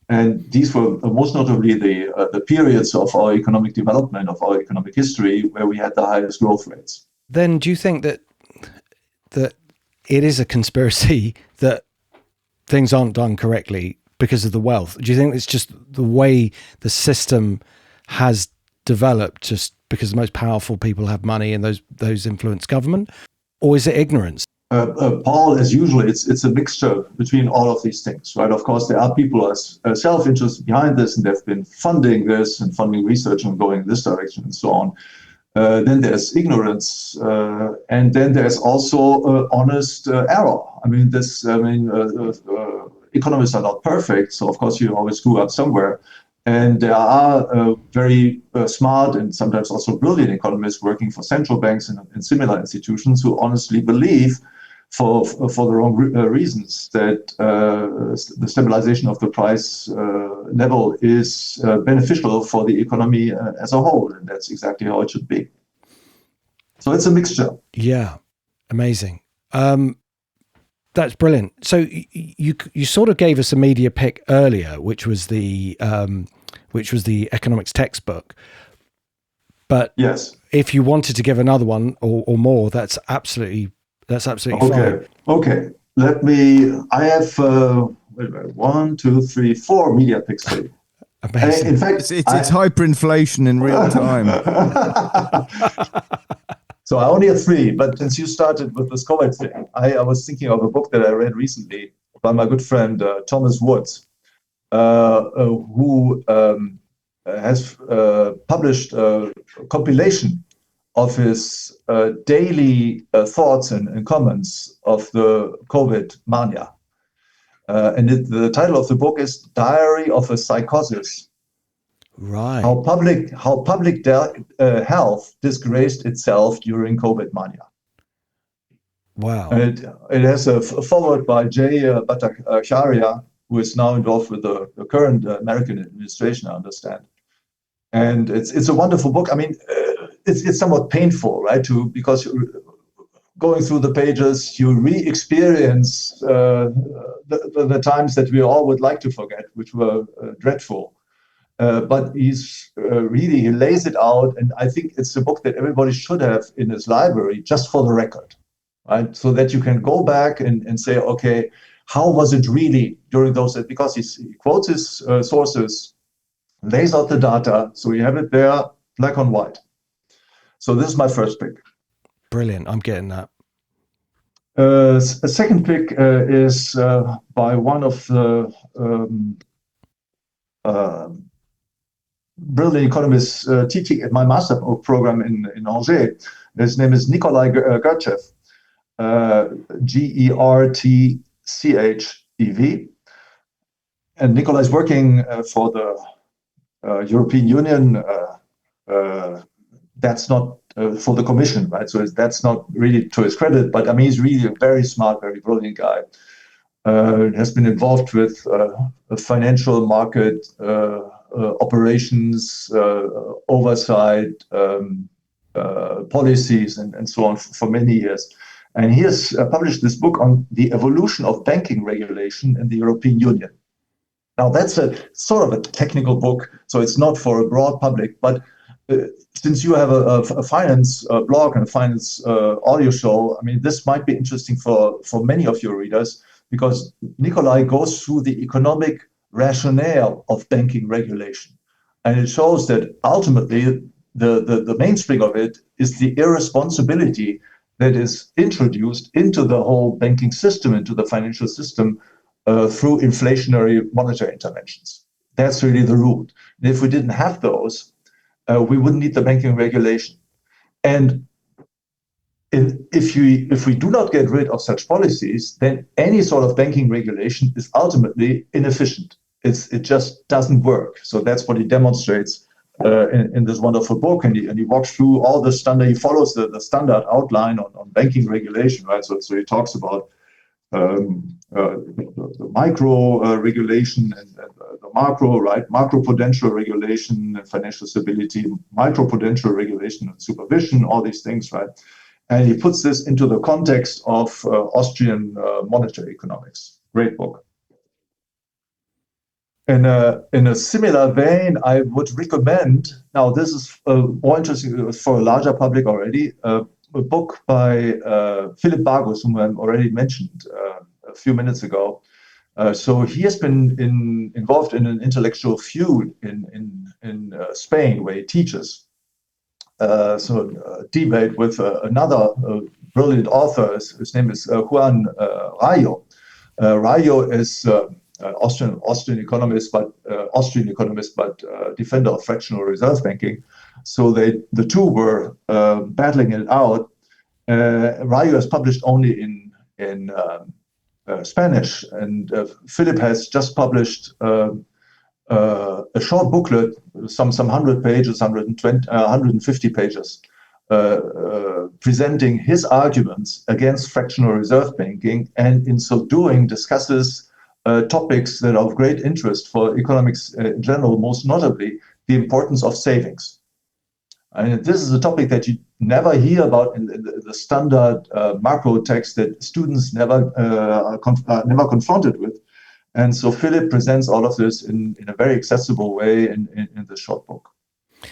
And these were most notably the periods of our economic development, of our economic history, where we had the highest growth rates. Then do you think that it is a conspiracy that things aren't done correctly because of the wealth? Do you think it's just the way the system has developed, just because the most powerful people have money and those influence government? Or is it ignorance? Paul, as usual, it's a mixture between all of these things, right? Of course, there are people who are self-interested behind this, and they've been funding this and funding research and going in this direction and so on. Then there's ignorance, and then there's also honest error. Economists are not perfect, so of course you always screw up somewhere. And there are very smart and sometimes also brilliant economists working for central banks and similar institutions who honestly believe, for the wrong reasons, that the stabilization of the price level is beneficial for the economy as a whole, and that's exactly how it should be. So it's a mixture. Yeah, amazing. That's brilliant. So you sort of gave us a media pick earlier, which was the economics textbook. But yes, if you wanted to give another one or more, that's absolutely fine. Okay. I have 1, 2, 3, 4 media picks for you. Amazing. In fact, it's hyperinflation in real time. So I only have 3, but since you started with this COVID thing, I was thinking of a book that I read recently by my good friend Thomas Woods, who has published a compilation of his daily thoughts and comments of the COVID mania. And the title of the book is Diary of a Psychosis. Right. How public health disgraced itself during COVID mania. Wow. And it has a foreword by Jay Bhattacharya, who is now involved with the current American administration, I understand. And it's a wonderful book. I mean, it's somewhat painful, right? Because going through the pages, you re-experience the times that we all would like to forget, which were dreadful. But he lays it out, and I think it's a book that everybody should have in his library, just for the record, right? So that you can go back and say, okay, how was it really during those? Because he quotes his sources, lays out the data, so you have it there, black on white. So this is my first pick. Brilliant. I'm getting that. A second pick is by one of the brilliant economists teaching at my master program in Angers. His name is Nikolai Gertchev, Gertchev. And Nikolai is working for the European Union. That's not for the Commission, right? So that's not really to his credit, but I mean, he's really a very smart, very brilliant guy. Has been involved with financial market operations, oversight, policies, and so on for many years. And he has published this book on the evolution of banking regulation in the European Union. Now, that's a sort of a technical book, so it's not for a broad public, but since you have a finance blog and a finance audio show, I mean, this might be interesting for many of your readers, because Nikolai goes through the economic rationale of banking regulation. And it shows that ultimately the mainspring of it is the irresponsibility that is introduced into the whole banking system, into the financial system, through inflationary monetary interventions. That's really the root. And if we didn't have those, we wouldn't need the banking regulation. And if we do not get rid of such policies, then any sort of banking regulation is ultimately inefficient. It just doesn't work. So that's what he demonstrates in this wonderful book, and he walks through all the standard. He follows the standard outline on banking regulation, right? So he talks about the micro regulation and the macro, right? Macro-prudential regulation and financial stability, micro-prudential regulation and supervision, all these things, right? And he puts this into the context of Austrian monetary economics. Great book. In a similar vein, I would recommend, now this is more interesting for a larger public already, a book by Philip Bargus, whom I already mentioned a few minutes ago. So he has been involved in an intellectual feud in Spain, where he teaches. Debate with another brilliant author. His name is Juan Rayo. Rayo is Austrian economist, but defender of fractional reserve banking. So the two were battling it out. Rayo has published only in Spanish, and Philip has just published a short booklet, some 100 pages, 120, 150 pages, presenting his arguments against fractional reserve banking, and in so doing discusses topics that are of great interest for economics in general, most notably the importance of savings. And this is a topic that you never hear about in the standard macro text that students never confronted with. And so Philip presents all of this in a very accessible way in the short book.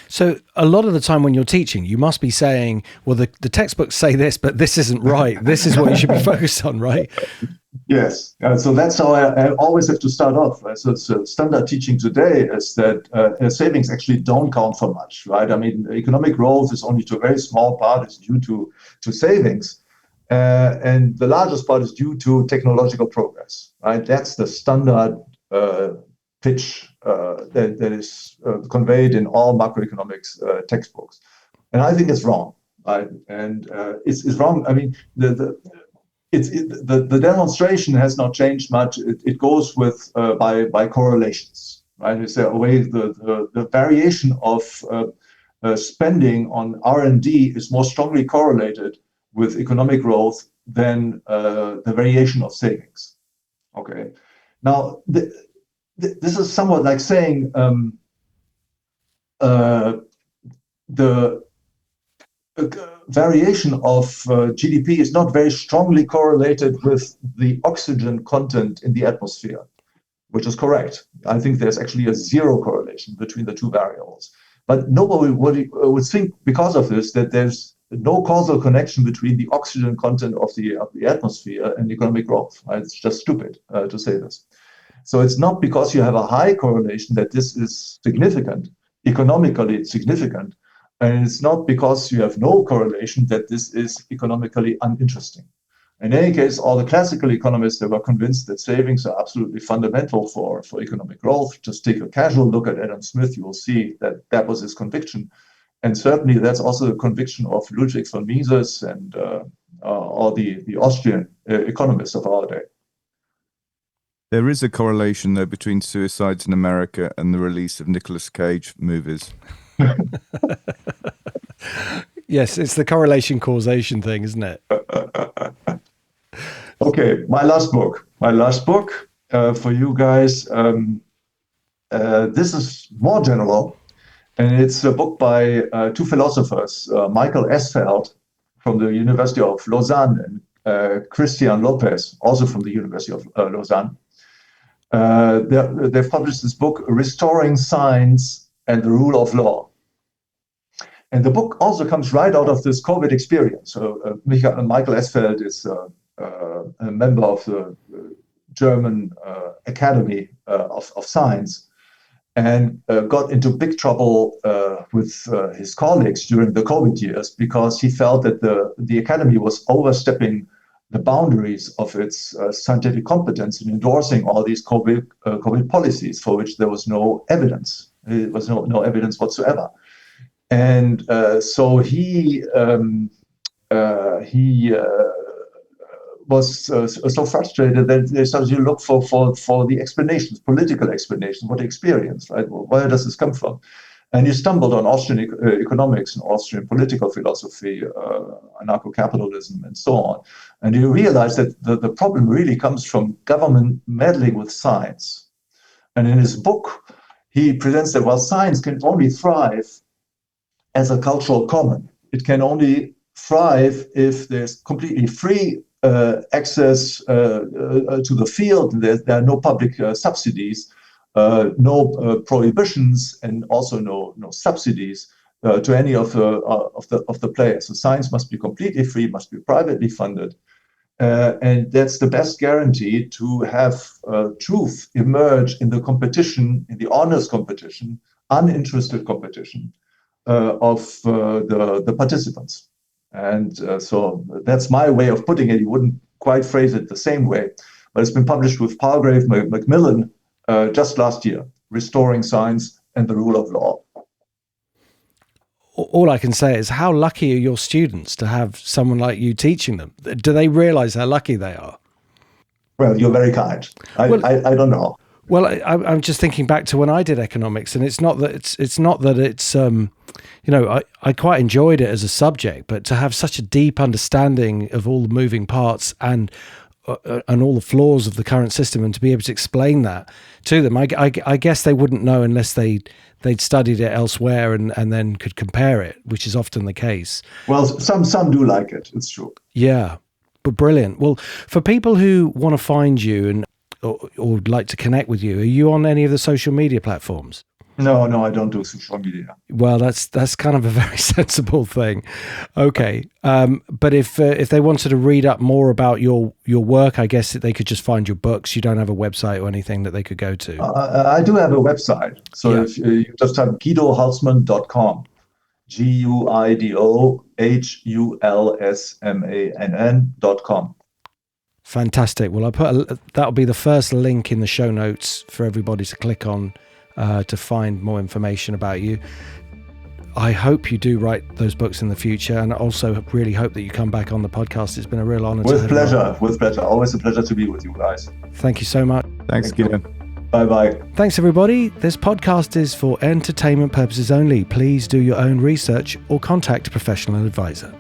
So a lot of the time when you're teaching, you must be saying, well, the textbooks say this, but this isn't right. This is what you should be focused on, right? Yes. So that's how I always have to start off. Right? So standard teaching today is that savings actually don't count for much, right? I mean, economic growth is only to a very small part is due to savings. And the largest part is due to technological progress, right? That's the standard pitch that is conveyed in all macroeconomics textbooks. And I think it's wrong, right? And it's wrong. I mean, the demonstration has not changed much. It goes with by correlations, right? You say, the variation of spending on R&D is more strongly correlated with economic growth than the variation of savings. Okay. Now, this is somewhat like saying the variation of GDP is not very strongly correlated with the oxygen content in the atmosphere, which is correct. I think there's actually a zero correlation between the two variables. But nobody would think, because of this, that there's no causal connection between the oxygen content of the atmosphere and economic growth. Right? It's just stupid to say this. So it's not because you have a high correlation that this is significant, economically significant. And it's not because you have no correlation that this is economically uninteresting. In any case, all the classical economists that were convinced that savings are absolutely fundamental for economic growth. Just take a casual look at Adam Smith, you will see that that was his conviction. And certainly that's also the conviction of Ludwig von Mises and all the Austrian economists of our day. There is a correlation, though, between suicides in America and the release of Nicolas Cage movies. Yes, it's the correlation causation thing, isn't it? Okay, my last book for you guys. This is more general, and it's a book by two philosophers, Michael Esfeld from the University of Lausanne and Christian Lopez, also from the University of Lausanne. They've published this book, Restoring Science and the Rule of Law. And the book also comes right out of this COVID experience. So Michael Esfeld is a member of the German Academy of Science, and got into big trouble with his colleagues during the COVID years because he felt that the Academy was overstepping the boundaries of its scientific competence in endorsing all these COVID policies for which there was no evidence. There was no evidence whatsoever. And so he was so frustrated that they started to look for the explanations, political explanations, what experience, right? Where does this come from? And you stumbled on Austrian economics and Austrian political philosophy, anarcho-capitalism, and so on. And you realize that the problem really comes from government meddling with science. And in his book, he presents that while science can only thrive as a cultural common, it can only thrive if there's completely free access to the field. There are no public subsidies, no prohibitions, and also no subsidies to any of the players. So science must be completely free, must be privately funded, and that's the best guarantee to have truth emerge in the competition, in the honest competition, uninterested competition of the participants. And so that's my way of putting it. You wouldn't quite phrase it the same way, but it's been published with Palgrave Macmillan just last year, Restoring Science and the Rule of Law. All I can say is, how lucky are your students to have someone like you teaching them? Do they realize how lucky they are? Well, you're very kind. I don't know. Well, I'm just thinking back to when I did economics, and it's not that it's I quite enjoyed it as a subject, but to have such a deep understanding of all the moving parts and all the flaws of the current system, and to be able to explain that to them, I guess they wouldn't know unless they'd studied it elsewhere and then could compare it, which is often the case. Well, some do like it. It's true. Yeah, but brilliant. Well, for people who want to find you or would like to connect with you, are you on any of the social media platforms? No, I don't do social media. Well, that's kind of a very sensible thing. Okay, but if they wanted to read up more about your work, I guess they could just find your books. You don't have a website or anything that they could go to? I do have a website. So yeah. If you just type GuidoHülsmann.com, GuidoHülsmann.com. Fantastic. Well, that'll be the first link in the show notes for everybody to click on to find more information about you. I hope you do write those books in the future, and I also really hope that you come back on the podcast. It's been a real honor. With pleasure. Always a pleasure to be with you guys. Thank you so much. Thanks, Guido. Bye-bye. Thanks, everybody. This podcast is for entertainment purposes only. Please do your own research or contact a professional advisor.